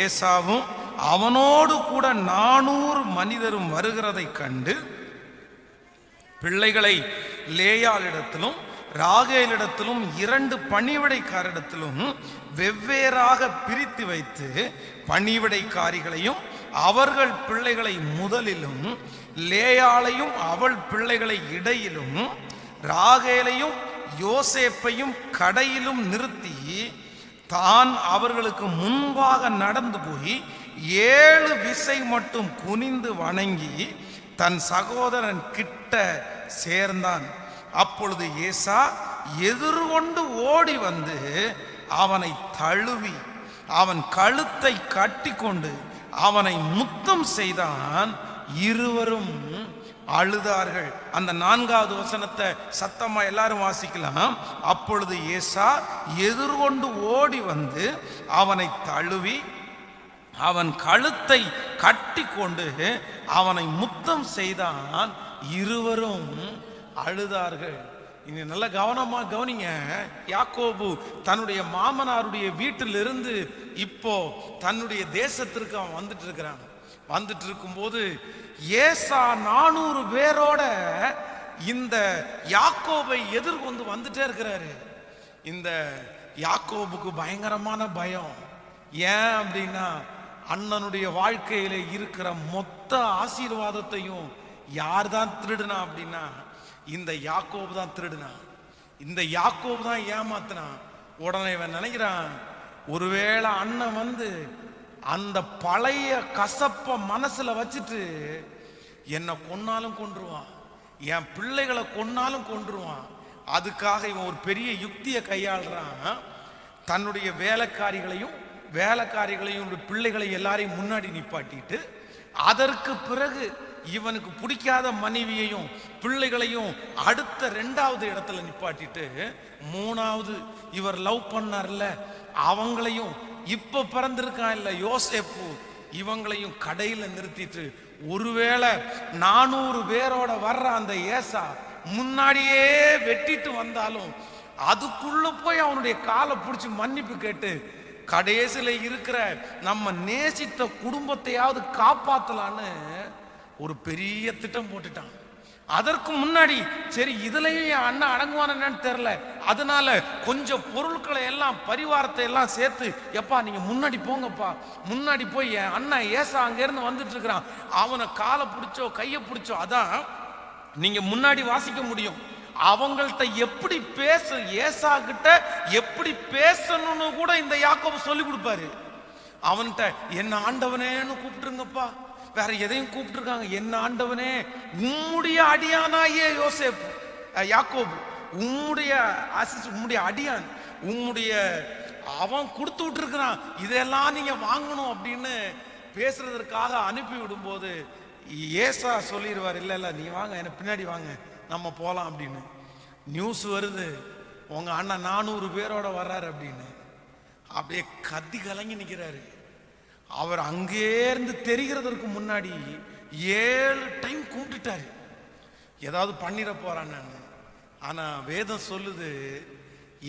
ஏசாவும் அவனோடு கூட 400 மனிதரும் வருகிறதை கண்டு பிள்ளைகளை லேயாளிடத்திலும் ராகேலிடத்திலும் 2 பணிவிடைக்காரிடத்திலும் வெவ்வேறாக பிரித்து வைத்து பணிவிடைக்காரிகளையும் அவர்கள் பிள்ளைகளை முதலிலும், லேயாளையும் அவள் பிள்ளைகளை இடையிலும், ராகேலையும் யோசேப்பையும் கடையிலும் நிறுத்தி தான் அவர்களுக்கு முன்பாக நடந்து போய் 7 விசை மட்டும் குனிந்து வணங்கி தன் சகோதரன் கிட்ட சேர்ந்தான். அப்பொழுது ஏசா எதிர்கொண்டு ஓடி வந்து அவனை தழுவி அவன் கழுத்தை கட்டி கொண்டு அவனை முத்தம் செய்தான். இருவரும் அழுதார்கள். அந்த 4வது வசனத்தை சத்தமா எல்லாரும் வாசிக்கலாம். அப்பொழுது ஏசா எதிர்கொண்டு ஓடி வந்து அவனை தழுவி அவன் கழுத்தை கட்டி கொண்டு அவனை முத்தம் செய்தான். இருவரும் அழுதார்கள். இனி நல்ல கவனமா கவனிங்க. யாக்கோபு தன்னுடைய மாமனாருடைய வீட்டிலிருந்து இப்போ தன்னுடைய தேசத்திற்கு அவன் வந்துட்டு இருக்கிறான். வந்துட்டு இருக்கும்போது ஏசா 400 பேரோட இந்த யாக்கோபை எதிர்கொண்டு வந்துட்டே இருக்கிறாரு. இந்த யாக்கோபுக்கு பயங்கரமான பயம். ஏன் அப்படின்னா, அண்ணனுடைய வாழ்க்கையில இருக்கிற மொத்த ஆசீர்வாதத்தையும் யார் தான் திருடுனா அப்படின்னா, இந்த யாக்கோபு தான் திருடுனான். இந்த யாக்கோபு தான் ஏமாத்தினான். உடனே இவன் நினைக்கிறான், ஒருவேளை அண்ணன் அந்த பழைய கசப்ப மனசுல வச்சுட்டு என்னை கொன்னாலும் கொன்றுவான், என் பிள்ளைகளை கொன்னாலும் கொன்றுவான். அதுக்காக இவன் ஒரு பெரிய யுக்தியை கையாளுறான். தன்னுடைய வேலைக்காரிகளையும் பிள்ளைகளை எல்லாரையும் முன்னாடி நிப்பாட்டிட்டு, அதற்கு பிறகு இவனுக்கு பிடிக்காத மனைவியையும் பிள்ளைகளையும் அடுத்த 2வது இடத்துல நிப்பாட்டிட்டு, 3வது இவர் லவ் பண்ணார்ல அவங்களையும், இப்ப பிறந்திருக்கான் இல்ல யோசேப்பு, இவங்களையும் கடையில நிறுத்திட்டு, ஒருவேளை 400 பேரோட வர்ற அந்த ஏசா முன்னாடியே வெட்டிட்டு வந்தாலும் அதுக்குள்ள போய் அவனுடைய காலை பிடிச்சி மன்னிப்பு கேட்டு கடைசியில இருக்கிற நம்ம நேசித்த குடும்பத்தையாவது காப்பாத்தலான்னு ஒரு பெரிய திட்டம் போட்டுட்டான். அதற்கு முன்னாடி சரி இதுலயும் என் அண்ணன் அடங்குவானு தெரியல, அதனால கொஞ்சம் பொருட்களை எல்லாம் பரிவாரத்தை எல்லாம் சேர்த்து, எப்பா நீங்க முன்னாடி போங்கப்பா, முன்னாடி போய் என் அண்ணன் ஏசா அங்க இருந்து வந்துட்டு இருக்கிறான், அவனை காலை பிடிச்சோ கையை பிடிச்சோ, அதான் நீங்க முன்னாடி வாசிக்க முடியும். அவங்கள்ட்ட எப்படி ஏசா கிட்ட எப்படி பேசணும்னு கூட இந்த யாக்கோபு சொல்லி கொடுப்பாரு. அவன்கிட்ட என்ன ஆண்டவனேன்னு கூப்பிட்டுருங்கப்பா, வேற எதையும் கூப்பிட்டுருக்காங்க, என்ன ஆண்டவனே, உம்முடைய அடியானாயே யோசேப்பு யாக்கோபு, உம்முடைய அடியான், அவன் கொடுத்து விட்டுருக்கிறான், இதெல்லாம் நீங்க வாங்கணும் அப்படின்னு பேசுறதற்காக அனுப்பி விடும்போது ஏசா சொல்லிடுவார், இல்ல இல்ல நீ வாங்க, எனக்கு பின்னாடி வாங்க, நம்ம போலாம் அப்படின்னு. நியூஸ் வருது, உங்க அண்ணன் 400 பேரோட வர்றாரு அப்படின்னு. அப்படியே கத்தி கலங்கி நிக்கிறாரு. அவர் அங்கே இருந்து தெரிகிறதற்கு முன்னாடி 7 டைம் கும்பிட்டுட்டாரு, ஏதாவது பண்ணிட போறான். ஆனா வேதம் சொல்லுது,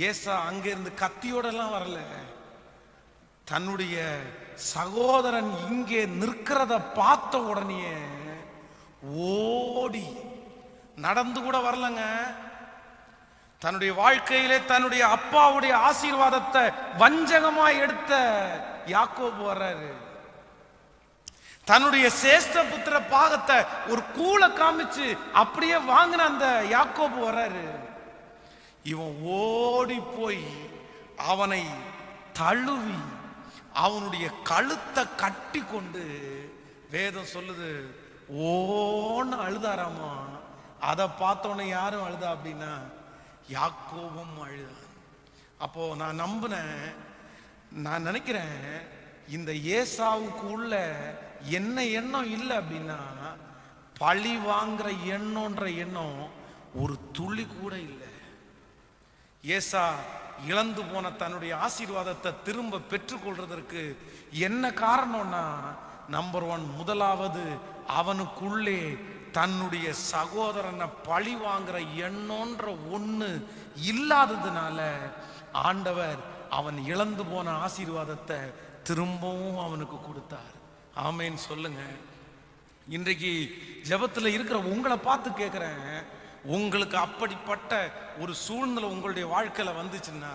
ஏசா அங்க இருந்து கத்தியோட எல்லாம் வரல, தன்னுடைய சகோதரன் இங்கே நிற்கிறத பார்த்த உடனே ஓடி, நடந்து கூட வரலங்க, தன்னுடைய வாழ்க்கையிலே தன்னுடைய அப்பாவுடைய ஆசீர்வாதத்தை வஞ்சகமா எடுத்த யாக்கோபு வர்றாரு. தன்னுடைய சேஷ்ட புத்திர பாகத்தை ஒரு கூளை காமிச்சு அப்படியே வாங்கின அந்த யாக்கோபு வர்றாரு. இவன் ஓடி போய் அவனை தழுவி அவனுடைய கழுத்தை கட்டி கொண்டு, வேதம் சொல்லுது, ஓன்னு அழுதாராமா. அதை பார்த்தோன்னே யாரும் அழுதா அப்படின்னா யாக்கோபும் அழுதான். அப்போ நான் நம்பினேன், நான் நினைக்கிறேன், இந்த ஏசாவுக்கு உள்ள என்ன எண்ணம் இல்லை அப்படின்னா பழி வாங்குற எண்ணம்ன்ற எண்ணம் ஒரு துளி கூட இல்லை. ஏசா இழந்து போன தன்னுடைய ஆசீர்வாதத்தை திரும்ப பெற்றுக்கொள்றதற்கு என்ன காரணம்னா, நம்பர் 1, முதலாவது அவனுக்குள்ளே தன்னுடைய சகோதரனை பழி வாங்குற எண்ணம்ன்ற ஒண்ணு இல்லாததுனால ஆண்டவர் அவன் இழந்து போன ஆசீர்வாதத்தை திரும்பவும் அவனுக்கு கொடுத்தார். ஆமேன் சொல்லுங்க. இன்றைக்கு ஜெபத்தில் இருக்கிற உங்களை பார்த்து கேட்கிறேன், உங்களுக்கு அப்படிப்பட்ட ஒரு சூழ்நிலை உங்களுடைய வாழ்க்கையில வந்துச்சுன்னா,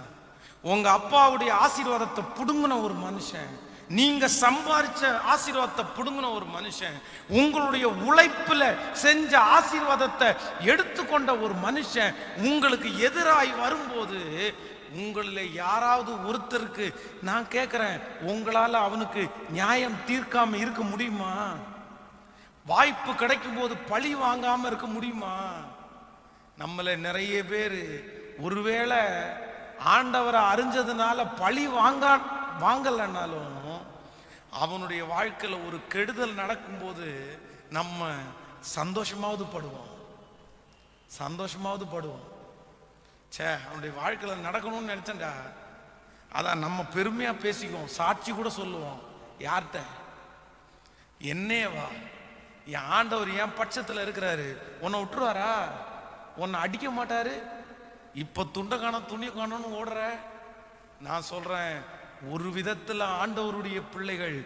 உங்க அப்பாவுடைய ஆசீர்வாதத்தை புடுங்கின ஒரு மனுஷன், நீங்க சம்பாதிச்ச ஆசீர்வாதத்தை புடுங்கின ஒரு மனுஷன், உங்களுடைய உழைப்புல செஞ்ச ஆசீர்வாதத்தை எடுத்துக்கொண்ட ஒரு மனுஷன் உங்களுக்கு எதிராய் வரும்போது, உங்களில் யாராவது ஒருத்தருக்கு நான் கேட்கிறேன், உங்களால அவனுக்கு நியாயம் தீர்க்காம இருக்க முடியுமா? வாய்ப்பு கிடைக்கும் போது பழி வாங்காம இருக்க முடியுமா? நம்மள நிறைய பேர் ஒருவேளை ஆண்டவரை அறிஞ்சதுனால பழி வாங்கலன்னாலும் அவனுடைய வாழ்க்கையில ஒரு கெடுதல் நடக்கும்போது நம்ம சந்தோஷமாவது படுவோம். சே, அவனுடைய வாழ்க்கையில நடக்கணும்னு நினைச்சேன்டா, அதான் நம்ம பெருமையா பேசிக்குவோம், சாட்சி கூட சொல்லுவோம். யார்கிட்ட? என்னேவா, என் ஆண்டவர் என் பட்சத்தில் இருக்கிறாரு, உன்னை விட்டுருவாரா? உன்னை அடிக்க மாட்டாரு? இப்ப துண்டை காணும் துணி காணும்னு ஓடுற. நான் சொல்றேன், ஒரு விதத்தில் ஆண்டவருடைய பிள்ளைகள்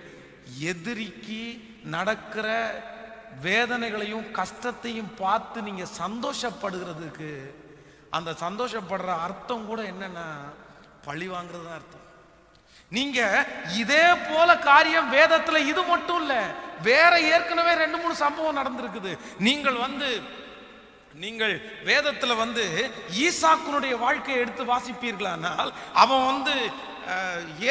எதிரிக்கு நடக்கிற வேதனைகளையும் கஷ்டத்தையும் பார்த்து நீங்க சந்தோஷப்படுகிறதுக்கு, அந்த சந்தோஷப்படுற அர்த்தம் கூட என்னன்னா பழி வாங்குறது தான் அர்த்தம். நீங்க இதே போல காரியம் வேதத்துல இது மட்டும் இல்ல, வேற ஏற்கனவே 2-3 சம்பவம் நடந்திருக்குது. நீங்கள் வேதத்துல ஈசாக்குனுடைய வாழ்க்கையை எடுத்து வாசிப்பீர்களானால், அவன்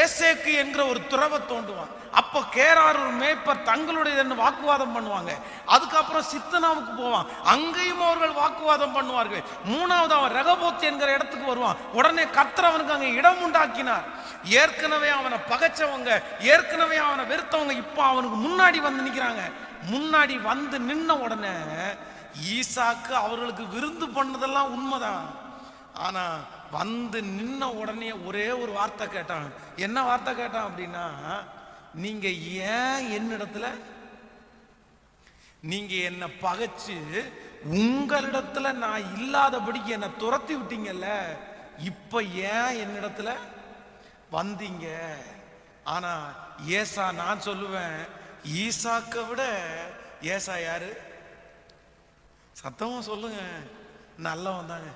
ஏசேக்கு என்கிற ஒரு துறவை தோண்டுவான். அப்ப கேரார் ஒரு மேய்ப்பர் தங்களுடைய வாக்குவாதம் பண்ணுவாங்க. அதுக்கப்புறம் சித்தனாவுக்கு போவான், அங்கேயும் அவர்கள் வாக்குவாதம் பண்ணுவார்கள். 3வது அவன் ரெகபோத் என்கிற இடத்துக்கு வருவான். உடனே கர்த்தர் அவனுக்கு அங்கே இடம் உண்டாக்கினார். ஏற்கனவே அவனை பகைச்சவங்க, ஏற்கனவே அவனை வெறுத்தவங்க இப்ப அவனுக்கு முன்னாடி நிக்கிறாங்க. முன்னாடி நின்ன உடனே ஈசாக்கு அவர்களுக்கு விருந்து பண்ணதெல்லாம் உண்மைதான். ஆனா நின்ன உடனே ஒரே ஒரு வார்த்தை கேட்டான். என்ன வார்த்தை கேட்டான் அப்படின்னா, நீங்க ஏன் என்னிடத்துல, நீங்க என்ன பகைச்சு உங்களிடத்துல நான் இல்லாதபடிக்கு என்ன துரத்தி விட்டீங்கல்ல, இப்ப ஏன் என்னிடத்துல வந்தீங்க? ஆனா ஏசா, நான் சொல்லுவேன், ஈசாக்கை விட ஏசா யாரு? சத்தமா சொல்லுங்க, நல்லவன் தாங்க,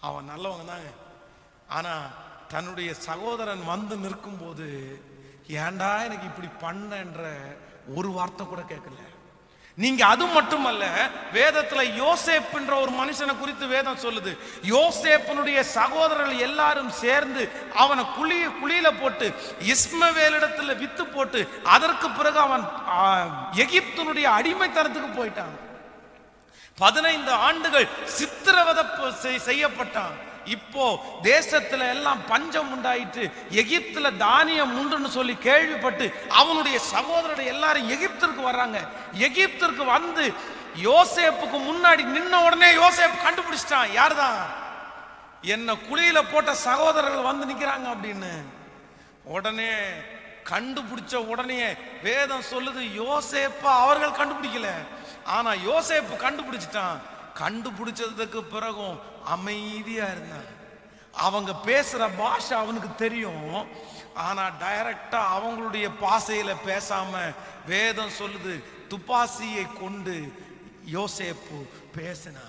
அவன் நல்லவங்க தாங்க. ஆனா தன்னுடைய சகோதரன் நிற்கும் போது, ஏண்டா எனக்கு இப்படி பண்ணன்ற ஒரு வார்த்தை கூட கேட்கல. நீங்க அது மட்டுமல்ல, வேதத்துல யோசேப் என்ற ஒரு மனுஷனை குறித்து வேதம் சொல்லுது. யோசேப்பினுடைய சகோதரர்கள் எல்லாரும் சேர்ந்து அவனை குழியில போட்டு இஸ்மவேலிடத்துல வித்து போட்டு, அதற்கு பிறகு அவன் எகிப்தினுடைய அடிமைத்தனத்துக்கு போயிட்டான். 15 ஆண்டுகள் சித்திரவதை செய்யப்பட்டான். இப்போ தேசத்துல எல்லாம் பஞ்சம் உண்டாயிட்டு, எகிப்துல தானியம் உண்டுன்னு சொல்லி கேள்விப்பட்டு அவனுடைய சகோதரர்கள் எல்லாரும் எகிப்திற்கு வர்றாங்க. எகிப்திற்கு யோசேப்புக்கு முன்னாடி நின்ன உடனே யோசேப்பு கண்டுபிடிச்சிட்டான், யாருதான் என்ன குழியில போட்ட சகோதரர்கள் நிக்கிறாங்க அப்படின்னு. உடனே கண்டுபிடிச்ச உடனே வேதம் சொல்லுது, யோசேப்ப அவர்கள் கண்டுபிடிக்கல, ஆனா யோசேப்பு கண்டுபிடிச்சிட்டான். கண்டுபிடிச்சதுக்கு பிறகும் அமைதியா இருந்தான். அவங்க பேசுற பாஷை அவனுக்கு தெரியும். ஆனா டைரக்டா அவங்களுடைய பாசையில பேசாம வேதம் சொல்லுது, துப்பாசியை கொண்டு யோசேப்பு பேசினா.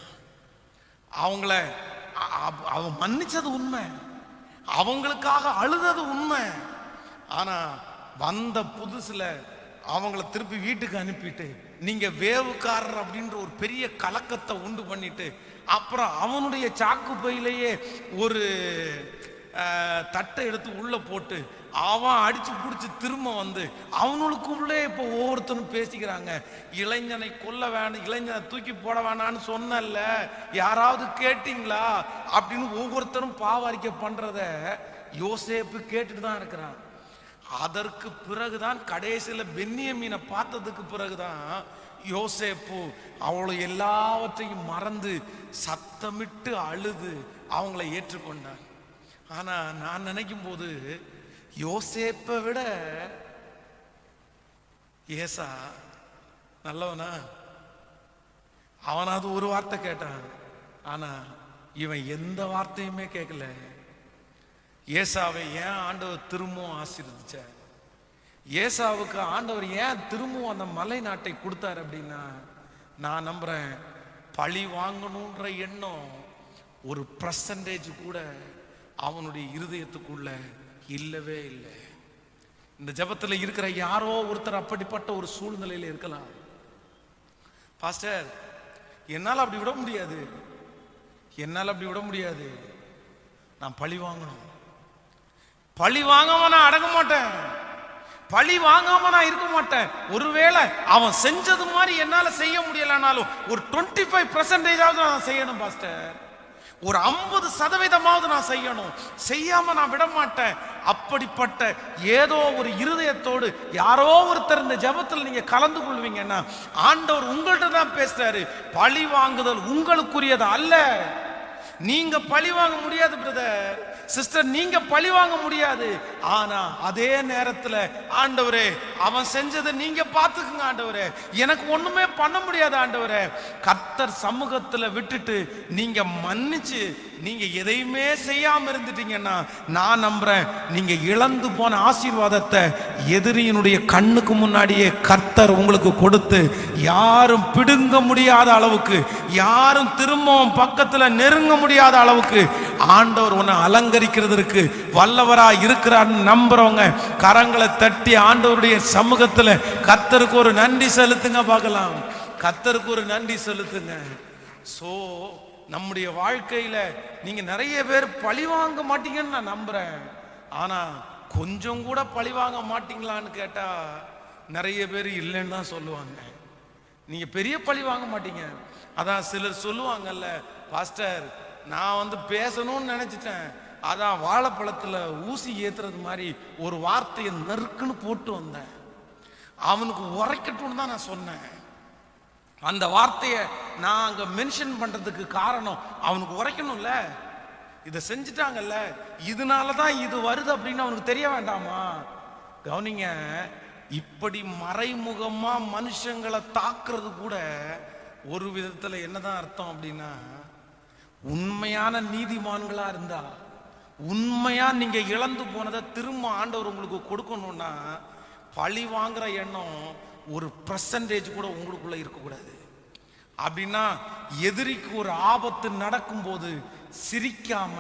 அவங்கள அவன் மன்னிச்சது உண்மை, அவங்களுக்காக அழுதது உண்மை. ஆனா வந்த புதுசுல அவங்கள திருப்பி வீட்டுக்கு அனுப்பிட்டு நீங்க வேவுக்காரர் அப்படின்ற ஒரு பெரிய கலக்கத்தை உண்டு பண்ணிட்டு, அப்புறம் அவனுடைய சாக்கு பையிலேயே ஒரு தட்டை எடுத்து உள்ள போட்டு அவன் அடிச்சு பிடிச்சி திரும்ப வந்து அவனுக்குள்ளே இப்போ ஒவ்வொருத்தரும் பேசிக்கிறாங்க. இளைஞனை கொல்ல வேணும், இளைஞனை தூக்கி போட வேணான்னு சொன்னல, யாராவது கேட்டீங்களா அப்படின்னு ஒவ்வொருத்தரும் பாவாரிக்கை பண்றத யோசேப்பு கேட்டுட்டு தான் இருக்கிறான். அதற்கு பிறகுதான் கடைசியில பென்யமீனை பார்த்ததுக்கு பிறகுதான் யோசேப்பு அவளை எல்லாவற்றையும் மறந்து சத்தமிட்டு அழுது அவங்களை ஏற்றுக்கொண்டான். ஆனா நான் நினைக்கும் போது யோசேப்பை விட ஏசா நல்லவனா? அவனாவது ஒரு வார்த்தை கேட்டான், ஆனா இவன் எந்த வார்த்தையுமே கேட்கல. ஏசாவை ஏன் ஆண்டவர் திரும்பவும் ஆசீர்வதிச்ச? ஏசாவுக்கு ஆண்டவர் ஏன் திரும்பவும் அந்த மலை நாட்டை கொடுத்தாரு அப்படின்னா, நான் நம்புறேன் பழி வாங்கணுன்ற எண்ணம் ஒரு % கூட அவனுடைய இருதயத்துக்குள்ள இல்லவே இல்லை. இந்த ஜபத்தில் இருக்கிற யாரோ ஒருத்தர் அப்படிப்பட்ட ஒரு சூழ்நிலையில இருக்கலாம். பாஸ்டர், என்னால் அப்படி விட முடியாது, என்னால் அப்படி விட முடியாது, நான் பழி வாங்கணும், பழி வாங்காம நான் அடங்க மாட்டேன், பழி வாங்காம நான் இருக்க மாட்டேன். ஒருவேளை அவன் செஞ்சது மாதிரி என்னால செய்ய முடியலனாலும் ஒரு 25% நான் செய்யணும் பாஸ்டர், ஒரு 50% நான் செய்யணும், செய்யாம நான் விட மாட்டேன். அப்படிப்பட்ட ஏதோ ஒரு இருதயத்தோடு யாரோ ஒருத்தர் இந்த ஜெபத்தில் நீங்க கலந்து கொள்வீங்கன்னா ஆண்டவர் உங்கள்கிட்ட தான் பேசுறாரு. பழி வாங்குதல் உங்களுக்குரியது அல்ல. நீங்க பழி வாங்க முடியாது பிரதர், சிஸ்டர், நீங்க பழி வாங்க முடியாது. ஆனா அதே நேரத்தில் ஆண்டவரே அவன் செஞ்சதை நீங்க பார்த்துக்குங்க ஆண்டவரே, எனக்கு ஒண்ணுமே பண்ண முடியாது ஆண்டவரே. கர்த்தர் சமூகத்துல விட்டுட்டு நீங்க மன்னிச்சு நீங்க எதையுமே செய்யாம இருந்துட்டீங்கன்னா நான் நம்புறேன் நீங்க இழந்து போன ஆசீர்வாதத்தை எதிரியினுடைய கண்ணுக்கு முன்னாடியே கர்த்தர் உங்களுக்கு கொடுத்து யாரும் பிடுங்க முடியாத அளவுக்கு, யாரும் திரும்பவும் பக்கத்துல நெருங்க முடியாத அளவுக்கு ஆண்டவர் உன்னை அலங்கரிக்கிறதுக்கு வல்லவரா இருக்கிறான்னு நம்புறவங்க கரங்களை தட்டி ஆண்டவருடைய சமூகத்துல கர்த்தருக்கு ஒரு நன்றி செலுத்துங்க பார்க்கலாம். கர்த்தருக்கு ஒரு நன்றி செலுத்துங்க. சோ நம்முடைய வாழ்க்கையில நீங்க நிறைய பேர் பழி வாங்க மாட்டீங்கன்னு நான் நம்புறேன். ஆனா கொஞ்சம் கூட பழி வாங்க மாட்டீங்களான்னு கேட்டா நிறைய பேர் இல்லைன்னு தான் சொல்லுவாங்க. நீங்க பெரிய பழி வாங்க மாட்டீங்க. அதான் சிலர் சொல்லுவாங்கல்ல, பாஸ்டர் நான் பேசணும்னு நினைச்சிட்டேன், அதான் வாழைப்பழத்துல ஊசி ஏத்துறது மாதிரி ஒரு வார்த்தையை நறுக்குன்னு போட்டு வந்தேன், அவனுக்கு உரைக்கட்டும்னு தான் நான் சொன்னேன். அந்த வார்த்தையை நான் அங்க மென்ஷன் பண்றதுக்கு காரணம் அவனுக்கு உரைக்கணும்ல, இதை செஞ்சுட்டாங்கல்ல, இதனாலதான் இது வருது அப்படின்னு அவனுக்கு தெரிய வேண்டாமா? கவனிங்க, இப்படி மறைமுகமா மனுஷங்களை தாக்குறது கூட ஒரு விதத்துல என்னதான் அர்த்தம் அப்படின்னா, உண்மையான நீதிமான்களா இருந்தா, உண்மையா நீங்க இழந்து போனதை திரும்ப ஆண்டவர் உங்களுக்கு கொடுக்கணும்னா பழி வாங்குற எண்ணம் ஒரு % கூட உங்களுக்குள்ள இருக்கக்கூடாது. அப்படின்னா எதிரிக்கு ஒரு ஆபத்து நடக்கும் போது சிரிக்காம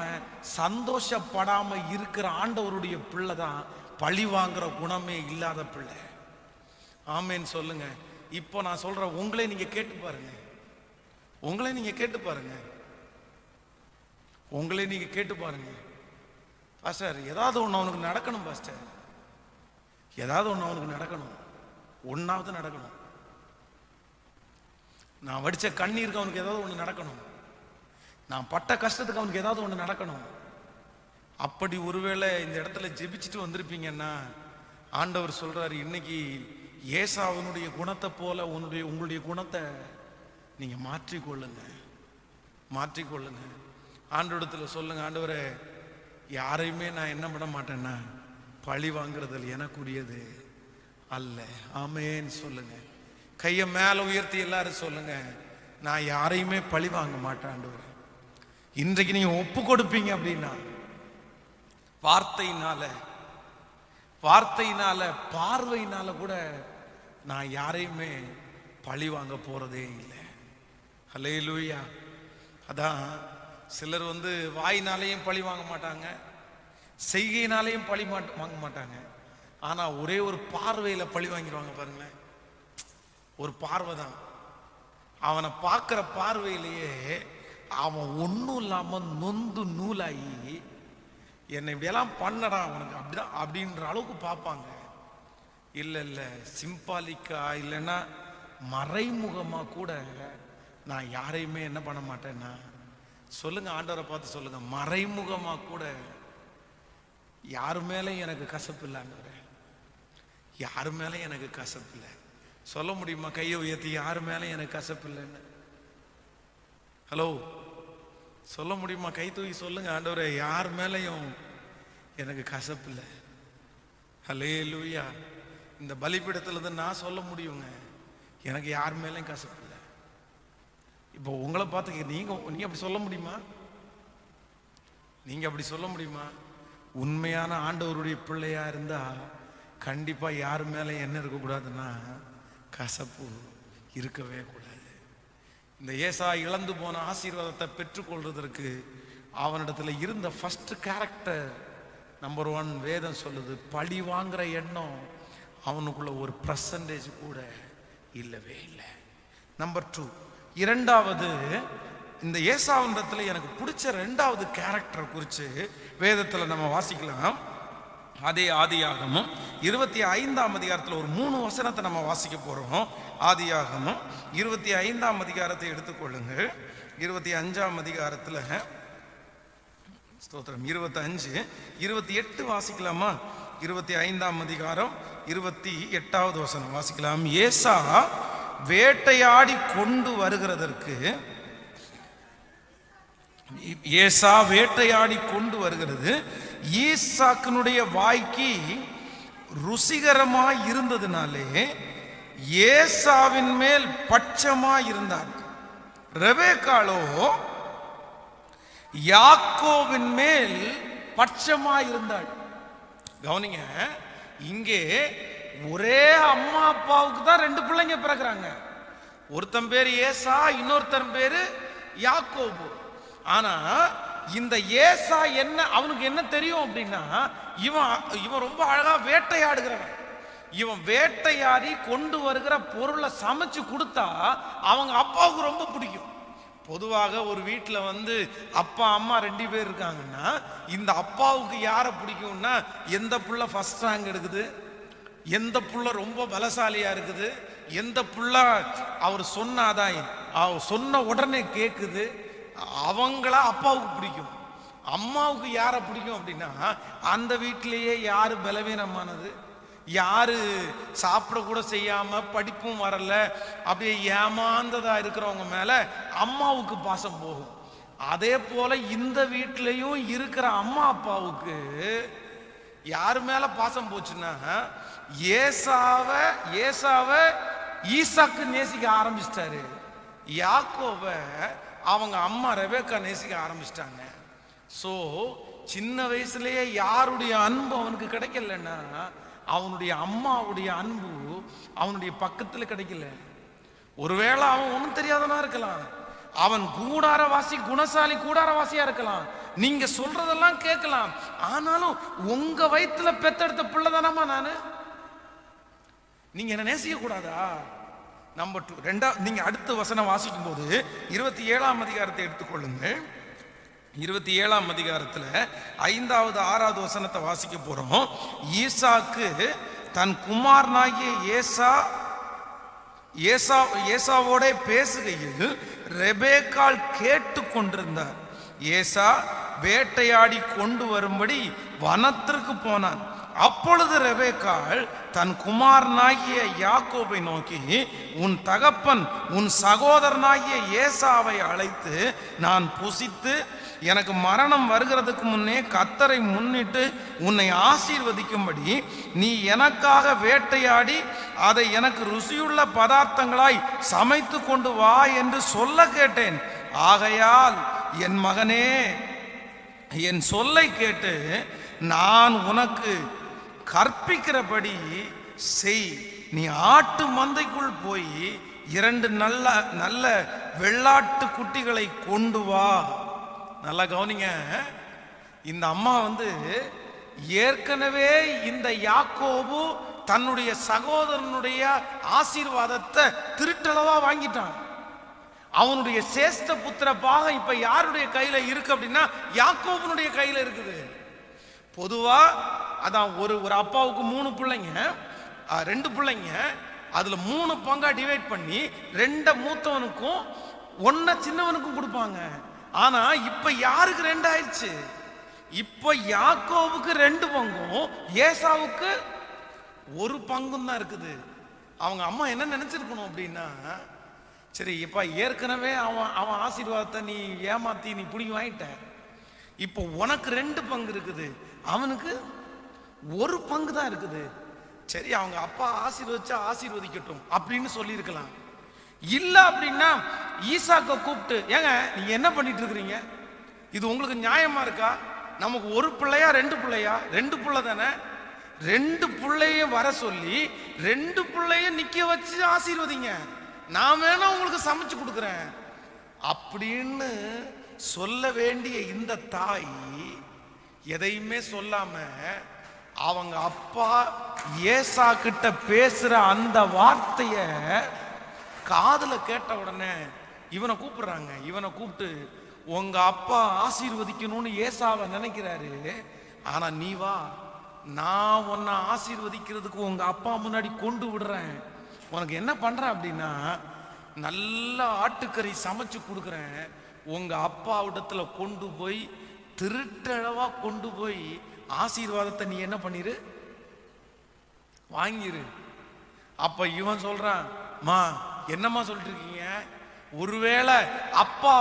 சந்தோஷப்படாம இருக்கிற ஆண்டவருடைய பிள்ளை தான் பழி வாங்குற குணமே இல்லாத பிள்ளை. ஆமேன்னு சொல்லுங்க. இப்போ நான் சொல்ற உங்களே நீங்க கேட்டு பாருங்க, உங்களே நீங்க கேட்டு பாருங்க, உங்களே நீங்க கேட்டு பாருங்க. பாஸ்டர் ஏதாவது ஒன்று அவனுக்கு நடக்கணும், பாஸ்டர் ஏதாவது ஒன்று அவனுக்கு நடக்கணும், ஒன்னாவது நடக்கணும். நான் வடிச்ச கண்ணீருக்கு அவனுக்கு ஏதாவது ஒன்று நடக்கணும், நான் பட்ட கஷ்டத்துக்கு அவனுக்கு ஏதாவது ஒன்று நடக்கணும். அப்படி ஒருவேளை இந்த இடத்துல ஜெபிச்சுட்டு வந்திருப்பீங்கன்னா ஆண்டவர் சொல்றாரு, இன்னைக்கு ஏசாவினுடைய குணத்தை போல உங்களுடைய குணத்தை நீங்க மாற்றிக்கொள்ளுங்க, மாற்றிக்கொள்ளுங்க. ஆண்டவரிடத்துல சொல்லுங்க, ஆண்டவரே யாரையுமே நான் என்ன பண்ண மாட்டேன்னா பழி வாங்குறதில் எனக்குரியது அல்ல. ஆமேன்னு சொல்லுங்க. கையை மேல உயர்த்தி எல்லாரும் சொல்லுங்க, நான் யாரையுமே பழி வாங்க மாட்டேன் ஆண்டவரே. இன்றைக்கு நீங்க ஒப்பு கொடுப்பீங்க அப்படின்னா வார்த்தையினால வார்த்தையினால, பார்வையினால கூட நான் யாரையுமே பழி வாங்க போறதே இல்லை. ஹல்லேலூயா. அதான் சிலர் வாயினாலேயும் பழி வாங்க மாட்டாங்க, செய்கையினாலேயும் பழி வாங்க மாட்டாங்க. ஆனா ஒரே ஒரு பார்வையில பழி வாங்கிடுவாங்க. பாருங்களேன், ஒரு பார்வை தான். அவனை பார்க்கிற பார்வையிலேயே அவன் ஒன்றும் இல்லாம நொந்து நூலாகி என்னை இப்படியெல்லாம் பண்ணடா அவனுக்கு அப்படிதான் அப்படின்ற அளவுக்கு பார்ப்பாங்க. இல்லை இல்லை, சிம்பாலிக்கா இல்லைன்னா மறைமுகமா கூட நான் யாரையுமே என்ன பண்ண மாட்டேன்னா, சொல்லுங்க, ஆண்டவரை பார்த்து சொல்லுங்க, மறைமுகமா கூட யாரு மேலே எனக்கு கசப்பு இல்லை ஆண்டவரே, யாரு மேலே எனக்கு கசப்பு இல்லை. சொல்ல முடியுமா? கையை உயர்த்தி, யாரு மேலே எனக்கு கசப்பு இல்லைன்னு. ஹலோ, சொல்ல முடியுமா? கை தூக்கி சொல்லுங்க, ஆண்டவரே, யார் மேலையும் எனக்கு கசப்பு இல்லை. ஹல்லேலூயா. இந்த பலிபீடத்துல நான் சொல்ல முடியுங்க, எனக்கு யார் மேலையும் கசப்பு இல்லை. இப்போ உங்களை பார்த்து நீங்க அப்படி சொல்ல முடியுமா? நீங்க அப்படி சொல்ல முடியுமா? உண்மையான ஆண்டவருடைய பிள்ளையா இருந்தா கண்டிப்பா யார் மேல என்ன இருக்கக்கூடாதுன்னா, கசப்பு இருக்கவே கூடாது. இந்த ஏசா இழந்து போன ஆசீர்வாதத்தை பெற்றுக்கொள்றதற்கு அவனிடத்துல இருந்த ஃபர்ஸ்ட் கேரக்டர் நம்பர் 1 வேதம் சொல்லுது, பழி வாங்குற எண்ணம் அவனுக்குள்ள ஒரு % கூட இல்லவே இல்லை. நம்பர் 2, இரண்டாவது, இந்த ஏசாவினிடத்துல எனக்கு பிடிச்ச 2வது கேரக்டர் குறித்து வேதத்தில் நம்ம வாசிக்கலாம். அதே ஆதியாகமம் 25ஆம் அதிகாரத்தில் ஒரு 3 வசனத்தை நம்ம வாசிக்க போறோம். ஆதியாகமம் 25ஆம் அதிகாரத்தை எடுத்துக்கொள்ளுங்கள். 25ஆம் அதிகாரத்தில் ஸ்தோத்திரம் 25, 28 வாசிக்கலாமா? 25ஆம் அதிகாரம் 28வது வசனம் வாசிக்கலாம். ஏசா வேட்டையாடி கொண்டு வருகிறது ஈசாக்கினுடைய வாய்க்கு ருசிகரமாய் இருந்ததுனாலே ஏசாவின் மேல் பட்சமாய் இருந்தார். ரெபெக்காளோ யாக்கோவின் மேல் பட்சமாய் இருந்தாள். கவனிங்க, இங்கே ஒரே அம்மா அப்பாவுக்கு தான் 2 பிள்ளைங்க பிறகுறாங்க. ஒருத்தன் பேரு ஏசா, இன்னொருத்தன் பேரு யாக்கோபு. ஆனா இந்த ஏசா அவனுக்கு என்ன தெரியும் அப்படின்னா, இவன் ரொம்ப அழகா வேட்டையாடுகிறவன். இவன் வேட்டையாடி கொண்டு வருகிற பொருளை சமைச்சு கொடுத்தா அவங்க அப்பாவுக்கு ரொம்ப பிடிக்கும். பொதுவாக ஒரு வீட்டில் அப்பா அம்மா 2 பேர் இருக்காங்கன்னா, இந்த அப்பாவுக்கு யாரை பிடிக்கும்னா, எந்த புள்ள ஃபர்ஸ்ட் ரேங்க் எடுக்குது, எந்த புள்ள ரொம்ப பலசாலியா இருக்குது, எந்த புள்ள அவர் சொன்னாதான் அவர் சொன்ன உடனே கேட்குது, அவங்களா அப்பாவுக்கு பிடிக்கும். அம்மாவுக்கு யாரை பிடிக்கும் அப்படின்னா, அந்த வீட்டிலேயே யாரு பலவீனமானது, யாரு சாப்பிட கூட செய்யாம படிப்பும் வரல, அப்படியே ஏமாந்ததா இருக்கிறவங்க மேல அம்மாவுக்கு பாசம் போகும். அதே போல இந்த வீட்டிலையும் இருக்கிற அம்மா அப்பாவுக்கு யாரு மேல பாசம் போச்சுன்னா, ஏசாவை ஈசாக்கு நேசிக்க ஆரம்பிச்சிட்டாரு, யாக்கோவை அவங்க அம்மா ரெபெக்கா நேசிக்க ஆரம்பிச்சிட்டாங்க. ஸோ சின்ன வயசுலயே யாருடைய அன்பு அவனுக்கு கிடைக்கலன்னா, அவனுடைய அம்மாவுடைய அன்பு அவனுடைய பக்கத்தில் கிடைக்கல. ஒருவேளை அவன் ஒன்றும் தெரியாதனா இருக்கலாம், அவன் கூடாரவாசி, குணசாலி கூடாரவாசியா இருக்கலாம், நீங்க சொல்றதெல்லாம் கேட்கலாம். ஆனாலும் உங்க வயிற்றுல பெத்தெடுத்த பிள்ளை தானம்மா நானு, நீங்க என்ன நேசிக்க கூடாதா? நம்பர் 2, நீங்க அடுத்த வசனம் வாசிக்கும் போது 27ஆம் அதிகாரத்தை எடுத்துக்கொள்ளுங்க. 27ஆம் அதிகாரத்தில் 5வது 6வது வசனத்தை வாசிக்க போறோம். ஈசாக்கு தன் குமாரனாகிய ஏசாவோட பேசுகையில் ரெபெக்காள் கேட்டு கொண்டிருந்தார். ஏசா வேட்டையாடி கொண்டு வரும்படி வனத்திற்கு போனான். அப்பொழுது ரெபெக்காள் தன் குமாரனாகிய யாக்கோபை நோக்கி, உன் தகப்பன் உன் சகோதரனாகிய ஏசாவை அழைத்து நான் புசித்து எனக்கு மரணம் வருகிறதுக்கு முன்னே கர்த்தரை முன்னிட்டு உன்னை ஆசீர்வதிக்கும்படி நீ எனக்காக வேட்டையாடி அதை எனக்கு ருசியுள்ள பதார்த்தங்களாய் சமைத்து கொண்டு வா என்று சொல்ல கேட்டேன். ஆகையால் என் மகனே, என் சொல்லை கேட்டு நான் உனக்கு கற்பிக்கிறபடி செய். நீ ஆட்டு மந்தைக்குள் போய் 2 நல்ல நல்ல வெள்ளாட்டு குட்டிகளை கொண்டு வா. நல்லா கவனிங்க. இந்த அம்மா ஏற்கனவே இந்த யாக்கோபு தன்னுடைய சகோதரனுடைய ஆசீர்வாதத்தை திருட்டளவா வாங்கிட்டான். அவனுடைய சேஷ்ட புத்திர பாகம் இப்ப யாருடைய கையில இருக்கு அப்படின்னா யாக்கோபுனுடைய கையில இருக்குது. பொதுவா அதான் ஒரு அப்பாவுக்கு 3 பிள்ளைங்க, 2 பிள்ளைங்க, அதுல 3 பங்கா டிவைட் பண்ணி 2 மூத்தவனுக்கும் 1 சின்னவனுக்கும் கொடுப்பாங்க. ஆனா இப்ப யாருக்கு 2 ஆயிடுச்சு? இப்ப யாக்கோவுக்கு 2 பங்கும் ஏசாவுக்கு 1 பங்கும் தான் இருக்குது. அவங்க அம்மா என்ன நினைச்சிருக்கணும் அப்படின்னா, சரி இப்ப ஏற்கனவே அவன் ஆசீர்வாதத்தை நீ ஏமாத்தி நீ புடிங்கி வாங்கிட்ட, இப்போ உனக்கு 2 பங்கு இருக்குது, அவனுக்கு 1 பங்கு தான் இருக்குது. சரி அவங்க அப்பா ஆசீர்வதிச்சா ஆசீர்வதிக்கட்டும் அப்படின்னு சொல்லி இருக்கலாம். இல்ல அப்படின்னா ஈசாக்க கூப்பிட்டு, ஏங்க நீங்க என்ன பண்ணிட்டு இருக்கிறீங்க, இது உங்களுக்கு நியாயமா இருக்கா? நமக்கு 1 பிள்ளையா 2 பிள்ளையா? 2 பிள்ளை தானே. 2 பிள்ளையும் வர சொல்லி 2 பிள்ளையும் நிக்க வச்சு ஆசீர்வதிங்க, நான் வேணா உங்களுக்கு சமைச்சு கொடுக்குறேன் அப்படின்னு சொல்ல வேண்டிய இந்த தாய் எதையுமே சொல்லாம அவங்க அப்பா ஏசா கிட்ட பேசுற அந்த வார்த்தைய காதுல கேட்ட உடனே இவனை கூப்பிடுறாங்க. இவனை கூப்பிட்டு, உங்க அப்பா ஆசீர்வதிக்கணும்னு ஏசாவை நினைக்கிறாரு, ஆனா நீ வா, நான் உன்னை ஆசீர்வதிக்கிறதுக்கு உங்க அப்பா முன்னாடி கொண்டு விடுறேன். உனக்கு என்ன பண்றேன் அப்படின்னா, நல்ல ஆட்டுக்கறி சமைச்சு கொடுக்குறேன், உங்க அப்பாவிடத்துல கொண்டு போய் திருட்டளவா கொண்டு போய் ஆசீர்வாதத்தை நீ என்ன பண்ணிரு, வாங்கிரு. அப்ப இவன் சொல்றான், மா என்னம்மா சொல்லிட்டு இருக்கீங்க, ஒருவேளை அப்பா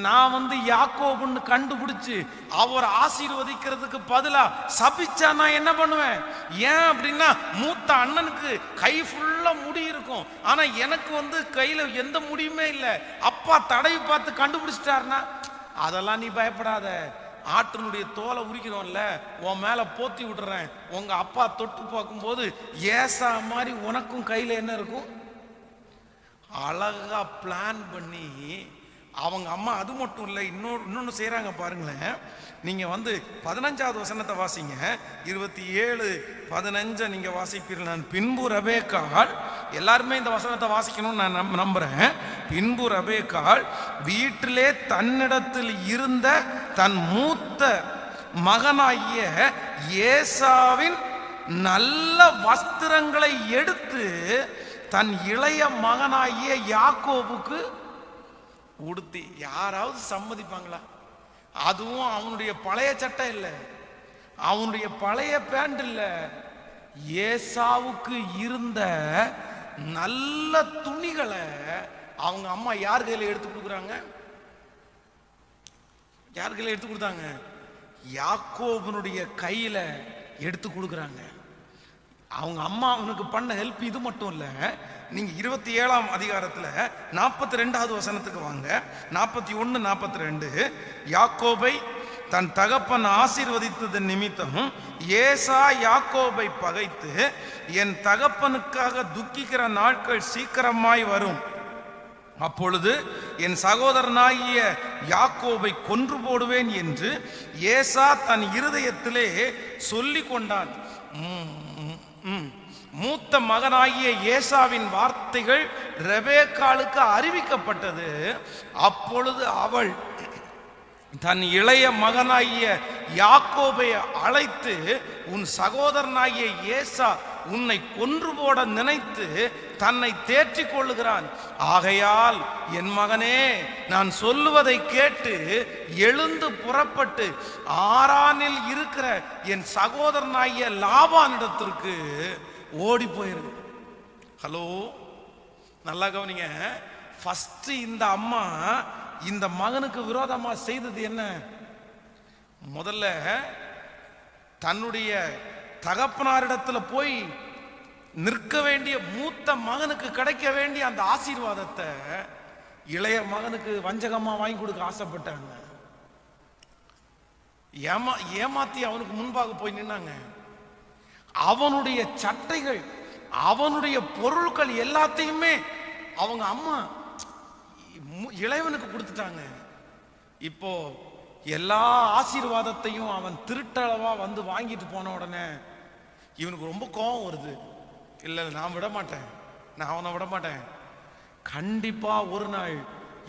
நான் யாக்கோபுன்னு கண்டுபிடிச்சு அவர் ஆசீர்வதிக்கிறதுக்கு பதிலா சபிச்சா நான் என்ன பண்ணுவேன்? ஏன் அப்படின்னா மூத்த அண்ணனுக்கு கை ஃபுல்லா முடி இருக்கும், ஆனா எனக்கு கையில எந்த முடியுமே இல்லை. அப்பா தடவி பார்த்து கண்டுபிடிச்சிட்டாருன்னா, அதெல்லாம் நீ பயப்படாத, ஆட்டினுடைய தோலை உரிக்கிறோம்ல, உன் மேல போத்தி விடுறேன். உங்க அப்பா தொட்டு பார்க்கும்போது ஏசா மாதிரி உனக்கும் கையில என்ன இருக்கும்? அழகா பிளான் பண்ணி அவங்க அம்மா அது மட்டும் இல்லை, இன்னொன்னு செய்யறாங்க பாருங்களேன். நீங்க 15வது வசனத்தை வாசிங்க, 27:15 நீங்க வாசிப்பீர்கள். நான் பின்பு ரெபெக்காள், எல்லாருமே இந்த வசனத்தை வாசிக்கணும்னு நான் நம்புறேன். பின்பு ரெபெக்காள் வீட்டிலே தன்னிடத்தில் இருந்த தன் மூத்த மகனாகிய ஏசாவின் நல்ல வஸ்திரங்களை எடுத்து தன் இளைய மகனாகிய யாக்கோபுக்கு உடுத்தி. யாராவது சம்மதிப்பாங்களா? அதுவும் அவனுடைய பழைய சட்டை இல்லை, அவனுடைய பழைய பேண்ட் இல்லை, ஏசாவுக்கு இருந்த நல்ல துணிகளை அவங்க அம்மா யார் கையில எடுத்து கொடுக்குறாங்க? யார் கையில எடுத்து கொடுத்தாங்க? யாக்கோபனுடைய கையில எடுத்து கொடுக்குறாங்க. அவங்க அம்மா அவனுக்கு பண்ண ஹெல்ப் இது மட்டும் இல்ல. நீங்க 27ஆம் அதிகாரத்துல 42வது வசனத்துக்கு வாங்க. 41, 42. யாக்கோபை தன் தகப்பன் ஆசீர்வதித்தது நிமித்தம் ஏசா யாக்கோபை பகைத்து, என் தகப்பனுக்காக துக்கிக்கிற நாட்கள் சீக்கிரமாய் வரும், அப்பொழுது என் சகோதரனாகிய யாக்கோபை கொன்று போடுவேன் என்று ஏசா தன் இருதயத்திலே சொல்லி கொண்டான். மூத்த மகனாகிய ஏசாவின் வார்த்தைகள் ரெபெக்காளுக்கு அறிவிக்கப்பட்டது. அப்பொழுது அவள் தன் இளைய மகனாகிய யாக்கோபை அழைத்து, உன் சகோதரனாகிய ஏசா உன்னை கொன்று போட நினைத்து தன்னை தேற்றிக் கொள்ளுகிறான். ஆகையால் என் மகனே, நான் சொல்லுவதை கேட்டு எழுந்து புறப்பட்டு ஆரானில் இருக்கிற என் சகோதரனாகிய லாபானிடத்திற்கு ஓடி போயிரு. ஹலோ, நல்லா கவனிங்க. ஃபர்ஸ்ட் இந்த அம்மா இந்த மகனுக்கு விரோதமா செய்தது என்ன? முதல்ல தன்னுடைய தகப்பனாரிடத்துல போய் நிற்க வேண்டிய மூத்த மகனுக்கு கிடைக்க வேண்டிய அந்த ஆசீர்வாதத்தை இளைய மகனுக்கு வஞ்சகமா வாங்கி கொடுக்க ஆசைப்பட்டாங்க. ஏமாத்தி அவனுக்கு முன்பாக போய் நின்னாங்க. அவனுடைய சட்டைகள், அவனுடைய பொருட்கள் எல்லாத்தையுமே அவங்க அம்மா இளைவனுக்கு கொடுத்துட்டாங்க. இப்போ எல்லா ஆசீர்வாதத்தையும் அவன் திருட்டளவா வந்து வாங்கிட்டு போன உடனே இவனுக்கு ரொம்ப கோபம் வருது. இல்லை, நான் விட மாட்டேன், நான் அவனை விட மாட்டேன். கண்டிப்பா ஒரு நாள்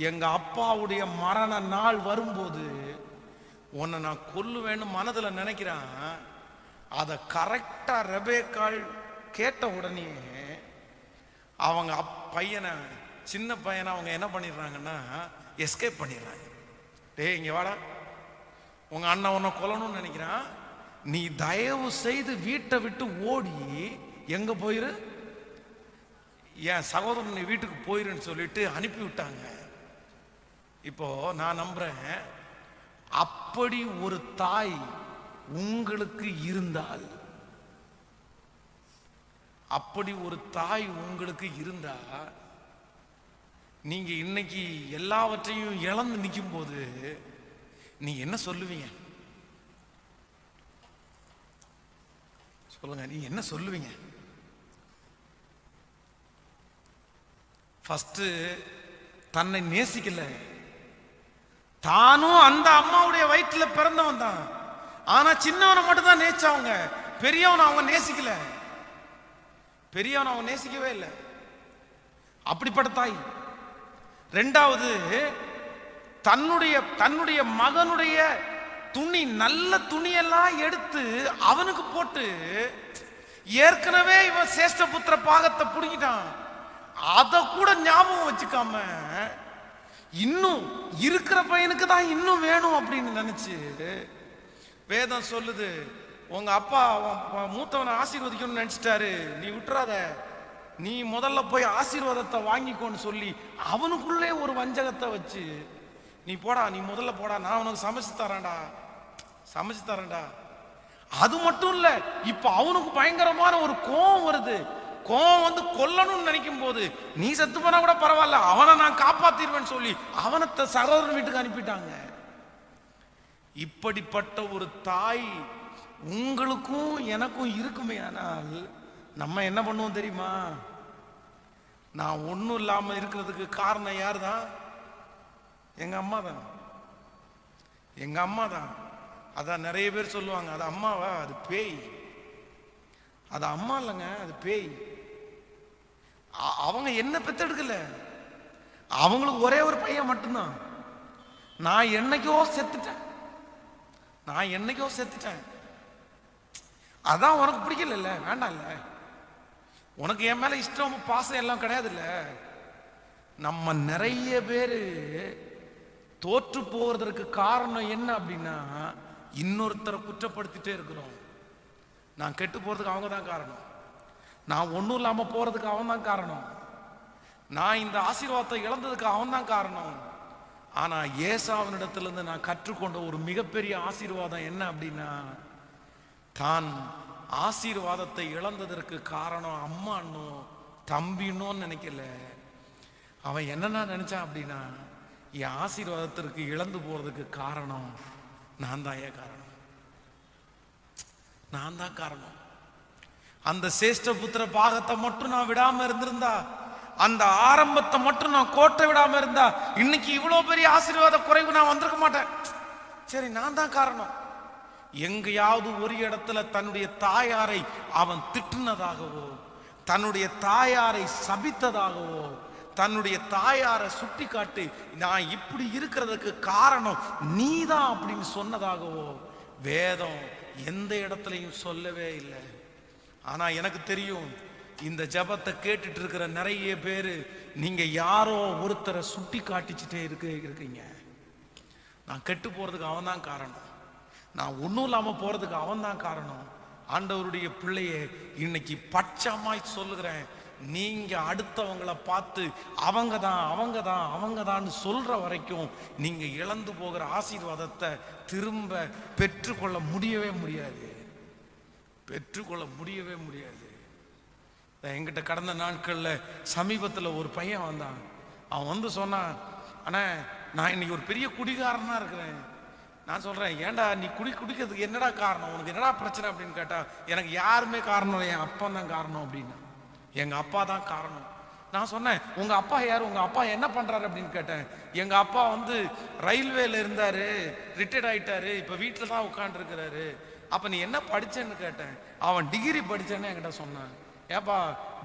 எங்க அப்பாவுடைய மரண நாள் வரும்போது உன்னை நான் கொல்லுவேன்னு மனதில் நினைக்கிறான். அதை கரெக்டா ரெபேக்காள் கேட்ட உடனே அவங்க பையனை, சின்ன பையனை அவங்க என்ன பண்ணிடுறாங்கன்னா எஸ்கேப் பண்ணிடுறாங்க. டேய் இங்க வாடா, உங்க அண்ணன் உன்னை கொல்லணும்னு நினைக்கிறான், நீ தயவு செய்து வீட்டை விட்டு ஓடி எங்க போயிரு, என் சகோதரன் நீ வீட்டுக்கு போயிருன்னு சொல்லிட்டு அனுப்பி விட்டாங்க. இப்போ நான் நம்புறேன், அப்படி ஒரு தாய் உங்களுக்கு இருந்தால், அப்படி ஒரு தாய் உங்களுக்கு இருந்தா, நீங்க இன்னைக்கு எல்லாவற்றையும் இழந்து நிற்கும் போது நீங்க என்ன சொல்லுவீங்க? சொல்லுங்க, நீங்க என்ன சொல்லுவீங்க? ஃபர்ஸ்ட் தன்னை நேசிக்கல. தானும் அந்த அம்மாவுடைய வயிற்றுல பிறந்தவன் தான், ஆனா சின்னவனை மட்டும் தான் நேசிச்சவங்க, பெரியவனை அவங்க நேசிக்கல. பெரியவனை அவங்க நேசிக்கவே இல்லை. அப்படிப்பட்ட தாய். ரெண்டாவது, தன்னுடைய மகனுடைய துணி, நல்ல துணியெல்லாம் எடுத்து அவனுக்கு போட்டு, ஏற்கனவே இவன் சேஷ்டபுத்திர பாகத்தை புடுங்கிட்டான், அதை கூட ஞாபகம் வச்சுக்காம இன்னும் இருக்கிற பையனுக்கு தான் இன்னும் வேணும் அப்படின்னு நினைச்சு, வேதம் சொல்லுது, உங்க அப்பா மூத்தவனை ஆசீர்வதிக்கணும்னு நினைச்சிட்டாரு, நீ விட்டுறாத, நீ முதல்ல போய் ஆசீர்வாதத்தை வாங்கிக்கோன்னு சொல்லி அவனுக்குள்ளே ஒரு வஞ்சகத்தை வச்சு, நீ போடா, நீ முதல்ல போடா, நான் உனக்கு சமைச்சு தரேன்டா. அது மட்டும் இல்ல, இப்ப அவனுக்கு பயங்கரமான ஒரு கோபம் வருது. கோபம் வந்து கொல்லணும்னு நினைக்கும் போது, நீ செத்து போனா கூட பரவாயில்ல, அவனை நான் காப்பாத்திடுவேன்னு சொல்லி அவனை சகோதரன் வீட்டுக்கு அனுப்பிட்டாங்க. இப்படிப்பட்ட ஒரு தாய் உங்களுக்கும் எனக்கும் இருக்குமே. ஆனால் நம்ம என்ன பண்ணுவோம் தெரியுமா? நான் ஒன்றும் இல்லாமல் இருக்கிறதுக்கு காரணம் யார் தான்? எங்க அம்மா தான். எங்க அம்மா தான். அதான் நிறைய பேர் சொல்லுவாங்க, அது அம்மாவா? அது பேய். அது அம்மா இல்லைங்க, அது பேய். அவங்க என்ன பெத்தெடுக்கல, அவங்களுக்கு ஒரே ஒரு பையன் மட்டும்தான். நான் என்னைக்கோ செத்துட்டேன். அதான் உனக்கு பிடிக்கல, வேண்டாம் இல்ல, உனக்கு என் மேல இஷ்டம் பாசம் எல்லாம் கிடையாது இல்ல. நம்ம நிறைய பேரு தோற்று போவதற்கு காரணம் என்ன அப்படின்னா, இன்னொருத்தரை குற்றப்படுத்திட்டே இருக்கிறோம். நான் கெட்டு போறதுக்கு அவங்க தான் காரணம், நான் ஒன்றும் இல்லாம போறதுக்கு அவன் தான் காரணம், நான் இந்த ஆசீர்வாதத்தை இழந்ததுக்கு அவன் தான் காரணம். ஆனா ஏசாவினிடத்திலிருந்து நான் கற்றுக்கொண்ட ஒரு மிகப்பெரிய ஆசீர்வாதம் என்ன அப்படின்னா, தான் ஆசீர்வாதத்தை இழந்ததற்கு காரணம் அம்மானோ தம்பினோன்னு நினைக்கல. அவன் என்னன்னா நினைச்சான் அப்படின்னா, என் ஆசீர்வாதத்திற்கு இழந்து போறதுக்கு காரணம் நான் தான் காரணம். அந்த சேஷ்டபுத்திர பாகத்தை மட்டும் நான் விடாம இருந்திருந்தா, அந்த ஆரம்பத்தை மட்டும் நான் கோட்டை விடாம இருந்தா, இன்னைக்கு இவ்வளவு பெரிய ஆசீர்வாத குறைவு நான் வந்திருக்க மாட்டேன். சரி, நான் தான் காரணம். எங்கேயாவது ஒரு இடத்துல தன்னுடைய தாயாரை அவன் திட்டுனதாகவோ, தன்னுடைய தாயாரை சபித்ததாகவோ, தன்னுடைய தாயாரை சுட்டி காட்டி நான் இப்படி இருக்கிறதுக்கு காரணம் நீதான் அப்படின்னு சொன்னதாகவோ வேதம் எந்த இடத்துலையும் சொல்லவே இல்லை. ஆனா எனக்கு தெரியும், இந்த ஜபத்தை கேட்டுட்டு இருக்கிற நிறைய பேரு நீங்க யாரோ ஒருத்தரை சுட்டி காட்டிச்சுட்டே இருக்கீங்க. நான் கெட்டு போறதுக்கு அவன் தான் காரணம், நான் ஒன்றும் இல்லாமல் போறதுக்கு அவன் தான் காரணம். ஆண்டவருடைய பிள்ளையே, இன்னைக்கு பட்சமாய் சொல்லுகிறேன், நீங்க அடுத்தவங்களை பார்த்து அவங்க தான் சொல்ற வரைக்கும் நீங்க இழந்து போகிற ஆசீர்வாதத்தை திரும்ப பெற்றுக்கொள்ள முடியவே முடியாது. என்கிட்ட கடந்த நாட்கள்ல சமீபத்துல ஒரு பையன் வந்தான். அவன் வந்து சொன்னான், அண்ணா நான் இன்னைக்கு ஒரு பெரிய குடிகாரனா இருக்கிறேன், நான் சொல்றேன், ஏன்டா நீ குடிக்கிறதுக்கு என்னடா காரணம், உனக்கு என்னடா பிரச்சனை அப்படின்னு கேட்டா, எனக்கு யாருமே காரணம் இல்லை, என் அப்பா தான் காரணம் அப்படின்னா. எங்க அப்பா தான் காரணம். நான் சொன்னேன், உங்க அப்பா யார், உங்க அப்பா என்ன பண்றாரு அப்படின்னு கேட்டேன். எங்க அப்பா ரயில்வேல இருந்தாரு, ரிட்டையர்ட் ஆயிட்டாரு, இப்ப வீட்டுல தான் உட்கார்ந்து இருக்கிறாரு. அப்ப நீ என்ன படிச்சேன்னு கேட்டேன். அவன் டிகிரி படிச்சேன்னு என்கிட்ட சொன்னான். ஏப்பா,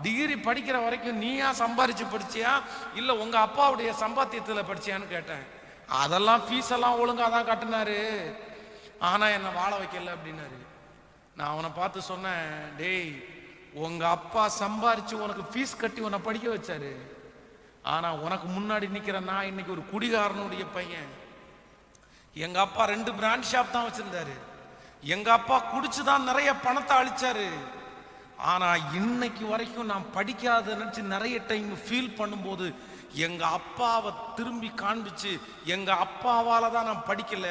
டிகிரி படிக்கிற வரைக்கும் நீயா சம்பாரிச்சு படிச்சியா இல்ல உங்க அப்பாவுடைய சம்பாத்தியத்துல படிச்சியான்னு கேட்டேன். அதெல்லாம் ஃபீஸ் எல்லாம் ஒழுங்கா தான் கட்டினாரு, ஆனா என்ன வாழ வைக்கல அப்படின்னாரு. நான் அவனை பார்த்து சொன்னேன், டேய், உங்க அப்பா சம்பாரிச்சு உனக்கு ஃபீஸ் கட்டி உன்னை படிக்க வச்சாரு, ஆனா உனக்கு முன்னாடி நிக்கிற நான் இன்னைக்கு ஒரு குடிகாரனுடைய பையன். எங்க அப்பா 2 பிராண்ட் ஷாப் தான் வச்சிருந்தாரு. எங்க அப்பா குடிச்சுதான் நிறைய பணத்தை அழிச்சாரு. ஆனா இன்னைக்கு வரைக்கும் நான் படிக்காத நினைச்சு நிறைய டைம் ஃபீல் பண்ணும்போது எங்க அப்பாவை திரும்பி காண்பிச்சு, எங்க அப்பாவால தான் நான் படிக்கல,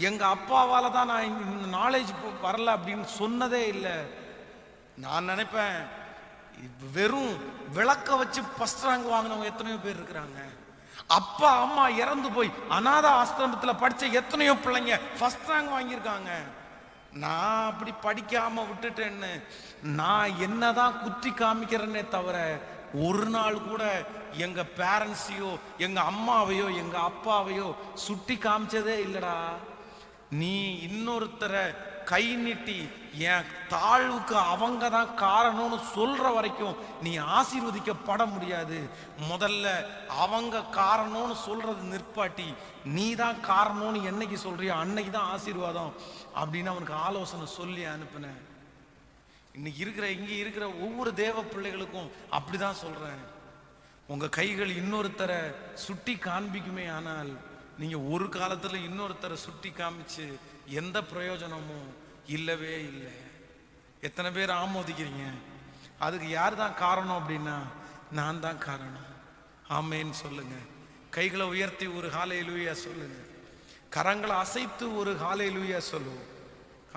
எங்க அப்பாவால தான் நான் நாலேஜ் வரல அப்படின்னு சொன்னதே இல்லை. நான் நினைப்பேன், வெறும் விளக்க வச்சு ஃபர்ஸ்ட் ரேங்க் வாங்கினவங்க எத்தனையோ பேர் இருக்கிறாங்க. அப்பா அம்மா இறந்து போய் அநாத ஆசிரமத்தில் படிச்ச எத்தனையோ பிள்ளைங்க ஃபர்ஸ்ட் ரேங்க் வாங்கியிருக்காங்க. நான் அப்படி படிக்காம விட்டுட்டேன்னு நான் என்னதான் குத்தி காமிக்கிறேன்னே தவிர ஒரு நாள் கூட எங்க பேரண்ட்ஸையோ எங்க அம்மாவையோ எங்க அப்பாவையோ சுட்டி காமிச்சதே இல்லடா. நீ இன்னொருத்தரை கை நீட்டி என் தாழ்வுக்கு அவங்க தான் காரணம்னு சொல்ற வரைக்கும் நீ ஆசீர்வதிக்கப்பட முடியாது. முதல்ல அவங்க காரணம்னு சொல்றது நிற்பாட்டி, நீ தான் காரணம்னு என்னைக்கு சொல்றியோ அன்னைக்கு தான் ஆசீர்வாதம் அப்படின்னு அவனுக்கு ஆலோசனை சொல்லி அனுப்பினேன். இன்னைக்கு இங்க இருக்கிற ஒவ்வொரு தேவ பிள்ளைகளுக்கும் அப்படிதான் சொல்றேன். உங்க கைகள் இன்னொருத்தரை சுட்டி காண்பிக்குமே, ஆனால் நீங்க ஒரு காலத்துல இன்னொருத்தரை சுட்டி காமிச்சு எந்த பிரயோஜனமும் இல்லவே இல்லை. எத்தனை பேர் ஆமோதிக்கிறீங்க? அதுக்கு யார் தான் காரணம் அப்படின்னா நான் தான் காரணம். ஆமேன்னு சொல்லுங்க. கைகளை உயர்த்தி ஒரு ஹல்லேலூயா சொல்லுங்க. கரங்களை அசைத்து ஒரு ஹல்லேலூயா சொல்லுவோம்.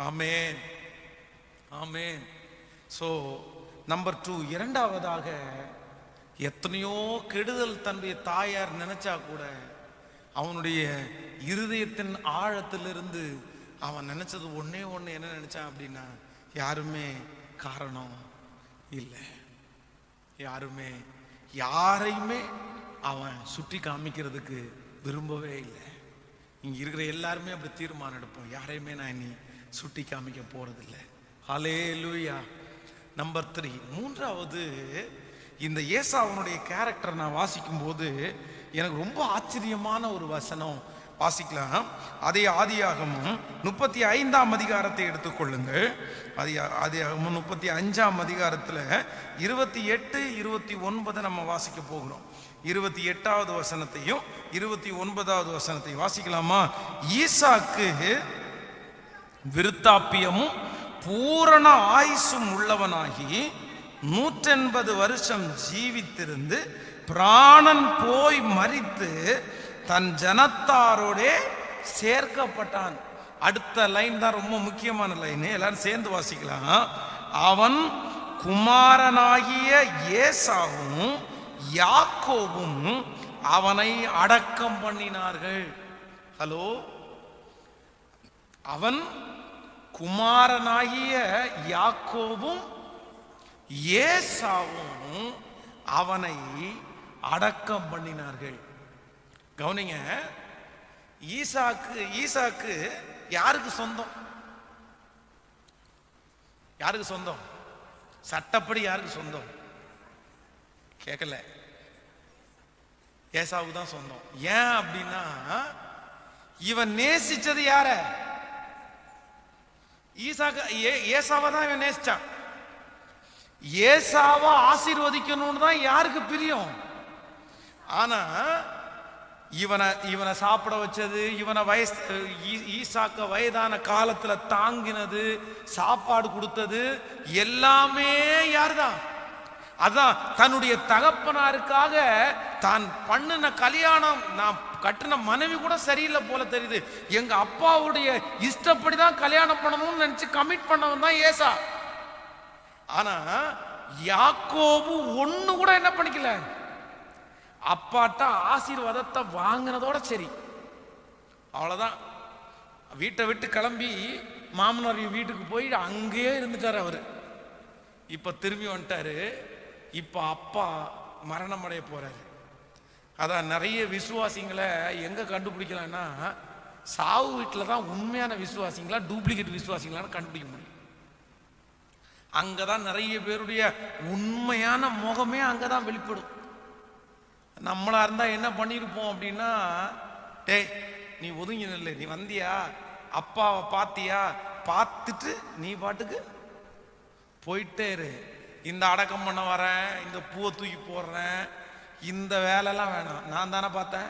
ஆமேன், ஆமேன். ஸோ நம்பர் 2, இரண்டாவதாக, எத்தனையோ கெடுதல் தன்னுடைய தாயார் நினைச்சா கூட அவனுடைய இருதயத்தின் ஆழத்திலிருந்து அவன் நினைச்சது ஒன்னே ஒன்று. என்ன நினைச்சான் அப்படின்னா, யாருமே காரணம் இல்லை, யாரையுமே அவன் சுட்டி காமிக்கிறதுக்கு விரும்பவே இல்லை. இங்க இருக்கிற எல்லாருமே அப்படி தீர்மானம் எடுப்போம், யாரையுமே நான் இனி சுட்டி காமிக்க போறதில்லை. ஹல்லேலூயா. நம்பர் 3, மூன்றாவது, இந்த ஏசாவுனுடைய கேரக்டர் நான் வாசிக்கும் போது எனக்கு ரொம்ப ஆச்சரியமான ஒரு வசனம் வாசிக்கலாம். அதே ஆதியாகமம் 35ஆம் அதிகாரத்தை எடுத்துக்கொள்ளுங்கள். ஆதியாகமம் 35ஆம் அதிகாரத்தில் 28, 29 நம்ம வாசிக்க போகிறோம். 28வது வசனத்தையும் 29வது வசனத்தையும் வாசிக்கலாமா? ஈசாக்கு விருத்தாப்பியமும் பூரண ஆயுசும் உள்ளவனாகி 180 வருஷம் ஜீவித்திருந்து பிராணன் போய் மரித்து தன் ஜனத்தாரோடே சேர்க்கப்பட்டான். அடுத்த லைன் தான் ரொம்ப முக்கியமான லைன், எல்லாரும் சேர்ந்து வாசிக்கலாம். அவன் குமாரனாகிய ஏசாவும் யாக்கோபும் அவனை அடக்கம் பண்ணினார்கள். ஹலோ, அவன் குமாரனாகிய யாக்கோபும் ஏசாவும் அவனை அடக்கம் பண்ணினார்கள். கவனிங்க, ஈசாக்கு யாருக்கு சொந்தம்? யாருக்கு சொந்தம்? சட்டப்படி யாருக்கு சொந்தம்? கேட்கல, ஏசாவுக்கு தான் சொந்தம். ஏன் அப்படின்னா, இவன் நேசிச்சது யார? ஏசாவை தான் இவன் நேசிச்சான். ஏசாவை ஆசீர்வதிக்கணும்னு தான் யாருக்கு பிரியம். ஆனா இவனை சாப்பிட வச்சது, இவனை ஈசாக்க வயதான காலத்துல தாங்கினது, சாப்பாடு கொடுத்தது எல்லாமே யாருதான்? அதான் தன்னுடைய தகப்பனாருக்காக தான் பண்ணின கல்யாணம், நான் கட்டின மனைவி கூட சரியில்லை போல தெரியுது, எங்க அப்பாவுடைய இஷ்டப்படிதான் கல்யாணம் பண்ணணும்னு நினைச்சு கமிட் பண்ணவன் தான் ஏசா. ஆனா யாக்கோபு ஒண்ணு கூட என்ன பண்ணிக்கல, அப்பாட்ட ஆசீர்வாதத்தை வாங்கினதோட சரி, அவ்வளவுதான். வீட்டை விட்டு கிளம்பி மாமனார் வீட்டுக்கு போய் அங்கேயே இருந்துட்டார் அவர். இப்ப திரும்பி வந்துட்டாரு. இப்ப அப்பா மரணம் அடைய போறாரு. அதான் நிறைய விசுவாசிங்களை எங்க கண்டுபிடிக்கலாம்னா, சாவு வீட்டில் தான் உண்மையான விசுவாசிங்களா டூப்ளிகேட் விசுவாசிங்களான்னு கண்டுபிடிக்க முடியும். அங்கதான் நிறைய பேருடைய உண்மையான முகமே அங்கதான் வெளிப்படும். நம்மளா இருந்தா என்ன பண்ணிருப்போம் அப்படின்னா, டேய் நீ ஒதுங்கி நில்லு, நீ வந்தியா, அப்பாவை பார்த்தியா, பார்த்துட்டு நீ பாட்டுக்கு போயிட்டே இரு. இந்த அடக்கம் பண்ண வரேன், இந்த பூவை தூக்கி போடுறேன், இந்த வேலைலாம் வேணாம். நான் தானே பார்த்தேன்,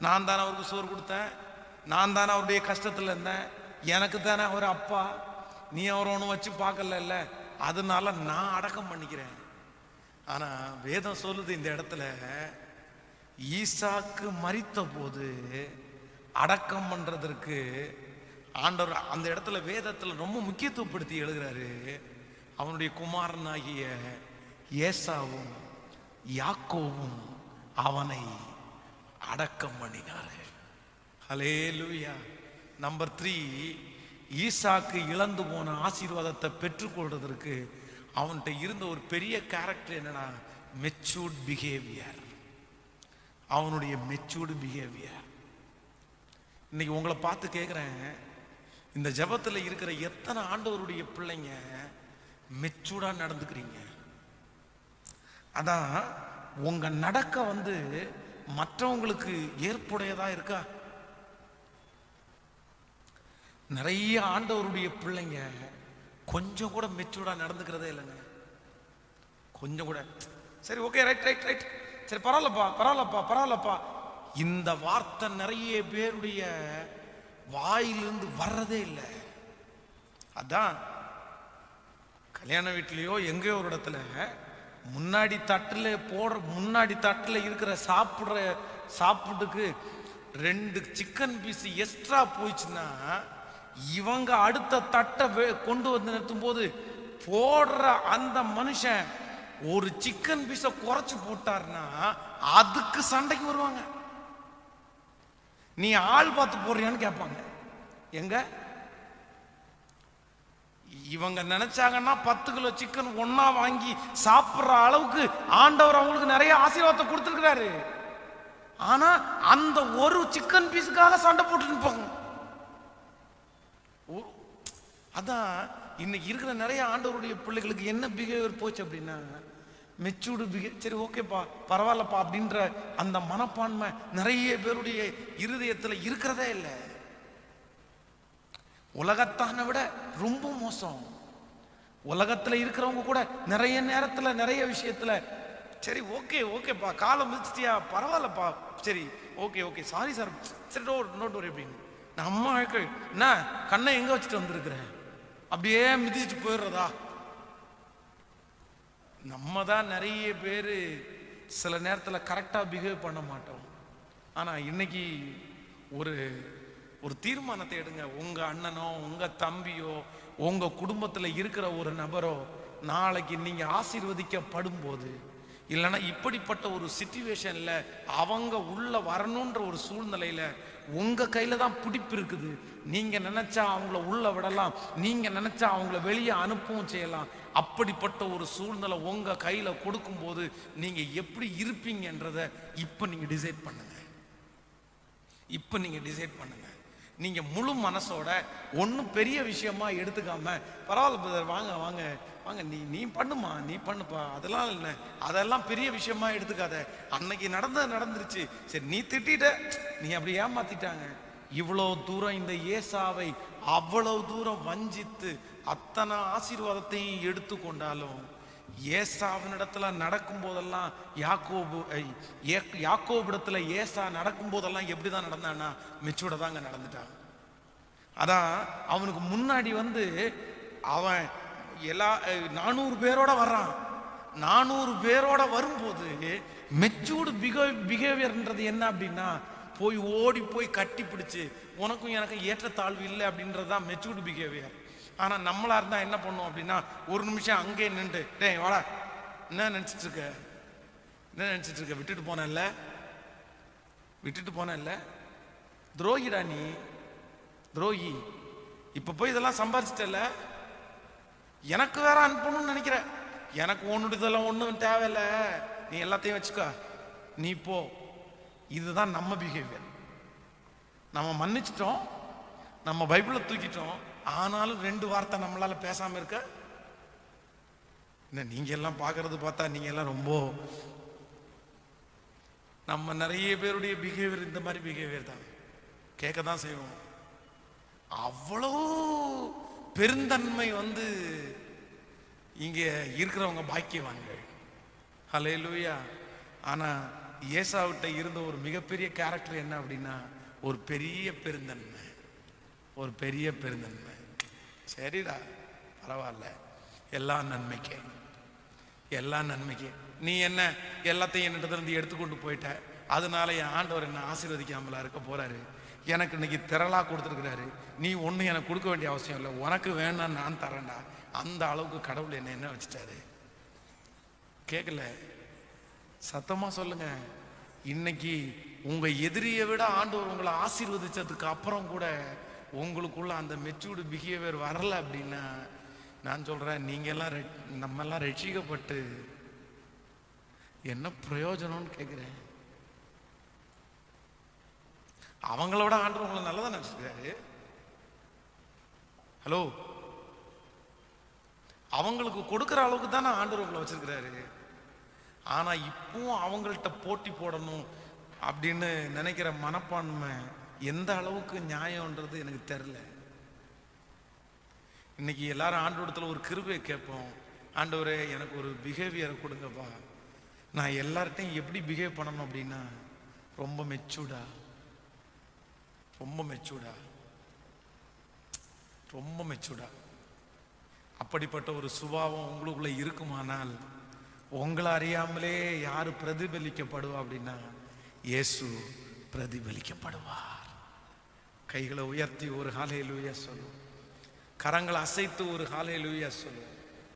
நான் தானே அவருக்கு சோறு கொடுத்தேன், நான் தானே அவருடைய கஷ்டத்தில் இருந்தேன், எனக்கு தானே அவர் அப்பா, நீ அவர் ஒன்று வச்சு பார்க்கல, அதனால நான் அடக்கம் பண்ணிக்கிறேன். ஆனா வேதம் சொல்லுது இந்த இடத்துல, ஈசாக்கு மரித்த போது அடக்கம் பண்றதற்கு ஆண்டவர் அந்த இடத்துல வேதத்துல ரொம்ப முக்கியத்துவப்படுத்தி எழுதுறாரு. அவனுடைய குமாரனாகிய ஏசாவும் யாக்கோவும் அவனை அடக்கம் பண்ணினார்கள். ஹல்லேலூயா. நம்பர் 3, ஈசாக்கு இழந்து போன ஆசீர்வாதத்தை பெற்றுக்கொள்றதற்கு அவன்கிட்ட இருந்த ஒரு பெரிய கேரக்டர் என்னன்னா, மெச்சூர்ட் பிஹேவியர். அவனுடைய மெச்சூர்டு பிஹேவியர். இன்னைக்கு உங்களை பார்த்து கேட்குறேன், இந்த ஜெபத்தில் இருக்கிற எத்தனை ஆண்டவருடைய பிள்ளைங்க மெச்சூர்டா நடந்துக்கிறீங்க? அதான் உங்க நடக்க மற்றவங்களுக்கு ஏற்புடையதா இருக்கா? நிறைய ஆண்டவருடைய பிள்ளைங்க கொஞ்சம் கூட மெச்சூர்டா நடந்துக்கிறதே இல்லைங்க. கொஞ்சம் கூட சரி ஓகே ரைட் ரைட் ரைட் சரி பரவாயில்லப்பா பரவாயில்லப்பா பரவாயில்லப்பா, இந்த வார்த்தை நிறைய பேருடைய வாயிலிருந்து வர்றதே இல்லை. அதான் கல்யாண வீட்லயோ எங்கேயோ ஒரு இடத்துல முன்னாடி தட்டில் இருக்கிற சாப்பிட்டுக்கு 2 சிக்கன் பீஸ் எக்ஸ்ட்ரா போயிடுச்சுன்னா, இவங்க அடுத்த தட்டை கொண்டு வந்து நிறுத்தும் போது போடுற அந்த மனுஷன் ஒரு சிக்கன் பீஸை குறைச்சு போட்டார்னா அதுக்கு சண்டைக்கு வருவாங்க. நீ ஆள் பார்த்து போடுறியான்னு கேட்பாங்க. எங்க இவங்க நினைச்சாங்கன்னா 10 கிலோ சிக்கன் ஒன்னா வாங்கி சாப்பிடுற அளவுக்கு ஆண்டவர் அவங்களுக்கு நிறைய ஆசீர்வாதத்தை கொடுத்துருக்கிறாரு. ஆனா அந்த ஒரு சிக்கன் பீஸுக்காக சண்டை போட்டு நிற்பாங்க. அதான் இன்னைக்கு இருக்கிற நிறைய ஆண்டவருடைய பிள்ளைகளுக்கு என்ன பிஹேவியர் போச்சு அப்படின்னா, மெச்சூர்டு பிஹேவியர். சரி ஓகேப்பா பரவாயில்லப்பா அப்படின்ற அந்த மனப்பான்மை நிறைய பேருடைய இருதயத்தில் இருக்கிறதே இல்லை. உலகத்தான விட ரொம்ப மோசம். உலகத்துல இருக்கிறவங்க கூட நிறைய நேரத்துல நிறைய விஷயத்துல சரி ஓகே ஓகேப்பா காலம் மிதிச்சிட்டியா பரவாயில்லப்பா சரி ஓகே ஓகே சாரி சார் சரி நோட் ஒரு அப்படின்னு நம்ம என்ன கண்ணை எங்க வச்சுட்டு வந்திருக்கிறேன் அப்படியே மிதிச்சுட்டு போயிடுறதா? நம்ம தான் நிறைய பேர் சில நேரத்தில் கரெக்டாக பிஹேவ் பண்ண மாட்டோம். ஆனால் இன்னைக்கு ஒரு ஒரு தீர்மானத்தை எடுங்க. உங்க அண்ணனோ உங்க தம்பியோ உங்க குடும்பத்தில் இருக்கிற ஒரு நபரோ நாளைக்கு நீங்க ஆசீர்வதிக்கப்படும் போது, இல்லைன்னா இப்படிப்பட்ட ஒரு சிச்சுவேஷன்ல அவங்க உள்ள வரணுன்ற ஒரு சூழ்நிலையில உங்க கையில தான் பிடிப்பு இருக்குது. நீங்க நினைச்சா அவங்கள உள்ள விடலாம், நீங்க நினைச்சா அவங்கள வெளியே அனுப்பவும் செய்யலாம். அப்படிப்பட்ட ஒரு சூழ்நிலை உங்க கையில கொடுக்கும் போது நீங்க எப்படி இருப்பீங்கன்றத இப்ப நீங்க டிசைட் பண்ணுங்க. இப்ப நீங்க டிசைட் பண்ணுங்க. நீங்க முழு மனசோட ஒன்றும் பெரிய விஷயமா எடுத்துக்காம பரவாயில்ல பிரதர் வாங்க வாங்க வாங்க நீ பண்ணுமா நீ பண்ணுப்பா அதெல்லாம் இல்லை, அதெல்லாம் பெரிய விஷயமா எடுத்துக்காத. அன்னைக்கு நடந்துருச்சு சரி நீ திட்டிட்ட, நீ அப்படி ஏமாத்திட்டாங்க. இவ்வளோ தூரம் இந்த ஏசாவை அவ்வளவு தூரம் வஞ்சித்து அத்தனை ஆசீர்வாதத்தையும் எடுத்துக்கொண்டாலும் ஏசாவினிடத்துல நடக்கும் போதெல்லாம் யாக்கோபிடத்துல ஏசா நடக்கும் போதெல்லாம் எப்படிதான் நடந்தான்னா மெச்சூர்ட தாங்க நடந்துட்டான். அதான் அவனுக்கு முன்னாடி அவன் எல்லா 400 பேரோட வர்றான். 400 பேரோட வரும்போது மெச்சூர்டு பிஹேவியர்ன்றது என்ன அப்படின்னா, போய் ஓடி போய் கட்டி பிடிச்சு உனக்கும் எனக்கும் ஏற்றத்தாழ்வு இல்லை அப்படின்றது தான் மெச்சூர்டு பிஹேவியர். ஆனா நம்மளா இருந்தா என்ன பண்ணுவோம் அப்படின்னா, ஒரு நிமிஷம் அங்கே நின்று டேய் வாடா என்ன நினைச்சிட்டு இருக்க விட்டுட்டு போனேன்ல துரோகிடா நீ துரோகி. இப்ப போய் இதெல்லாம் சம்பாதிச்சிட்டல, எனக்கு வேற அனுப்பணும்னு நினைக்கிற. எனக்கு ஒன்னுடையதெல்லாம் ஒன்றும் தேவையில்ல, நீ எல்லாத்தையும் வச்சுக்கோ, நீ போ. இதுதான் நம்ம பிஹேவியர். நம்ம மன்னிச்சிட்டோம், நம்ம பைபிளை தூக்கிட்டோம், ஆனாலும் 2 வார்த்தை நம்மளால பேசாம இருக்க. நீங்க எல்லாம் பார்க்கறது பார்த்தா நீங்க எல்லாம் ரொம்ப, நம்ம நிறைய பேருடைய பிஹேவியர் இந்த மாதிரி பிஹேவியர் தான். கேட்க தான் செய்வோம். அவ்வளோ பெருந்தன்மை இங்க இருக்கிறவங்க பாக்கியவான்கள். ஹல்லேலூயா. ஆனா ஏசாவிட்ட இருந்த ஒரு மிகப்பெரிய கேரக்டர் என்ன அப்படின்னா, ஒரு பெரிய பெருந்தன்மை, ஒரு பெரிய பெருந்தன்மை. சரிடா, பரவாயில்ல, எல்லா நன்மைக்கு, எல்லா நன்மைக்கு. நீ என்ன எல்லாத்தையும் என்னிடத்துல இருந்து எடுத்துக்கொண்டு போயிட்ட, அதனால என் ஆண்டவர் என்ன ஆசீர்வதிக்காமலா இருக்க போறாரு. எனக்கு இன்னைக்கு திரளா கொடுத்துருக்கிறாரு, நீ ஒண்ணு எனக்கு கொடுக்க வேண்டிய அவசியம் இல்லை, உனக்கு வேணாம் நான் தரேன்டா. அந்த அளவுக்கு கடவுள் என்ன வச்சுட்டாரு. கேட்கல? சத்தமா சொல்லுங்க. இன்னைக்கு உங்க எதிரியை விட ஆண்டவர் உங்களை ஆசீர்வதிச்சதுக்கு அப்புறம் கூட உங்களுக்குள்ள அந்த மெச்சூர்டு பிஹேவியர் வரல அப்படின்னா, நான் சொல்றேன், நீங்க எல்லாம் நம்ம எல்லாம் ரட்சிக்கப்பட்டு என்ன பிரயோஜனம்னு கேட்கிறேன். அவங்களோட ஆண்டவர் உங்களை நல்லதான் நினைச்சிருக்காரு. ஹலோ, அவங்களுக்கு கொடுக்கிற அளவுக்கு தானே ஆண்டவர் உங்களை வச்சிருக்கிறாரு. ஆனா இப்பவும் அவங்கள்ட்ட போட்டி போடணும் அப்படின்னு நினைக்கிற மனப்பான்மை எந்த அளவுக்கு நியாயம்ன்றது எனக்கு தெரியல. இன்னைக்கு எல்லாரும் ஆண்டவரத்துல ஒரு கிருபையை கேட்போம். ஆண்டவரே எனக்கு ஒரு பிஹேவியரை கொடுங்கப்பா, நான் எல்லார்ட்டையும் எப்படி பிஹேவ் பண்ணணும் அப்படின்னா, ரொம்ப மெச்சூர்டா, ரொம்ப மெச்சூர்டா, ரொம்ப மெச்சூர்டா. அப்படிப்பட்ட ஒரு சுபாவம் உங்களுக்குள்ள இருக்குமானால், உங்களை அறியாமலே யாரு பிரதிபலிக்கப்படுவா அப்படின்னா, இயேசு பிரதிபலிக்கப்படுவார். கைகளை உயர்த்தி ஒரு ஹல்லேலூயா சொல்லுவோம். கரங்களை அசைத்து ஒரு ஹல்லேலூயா சொல்லுவோம்.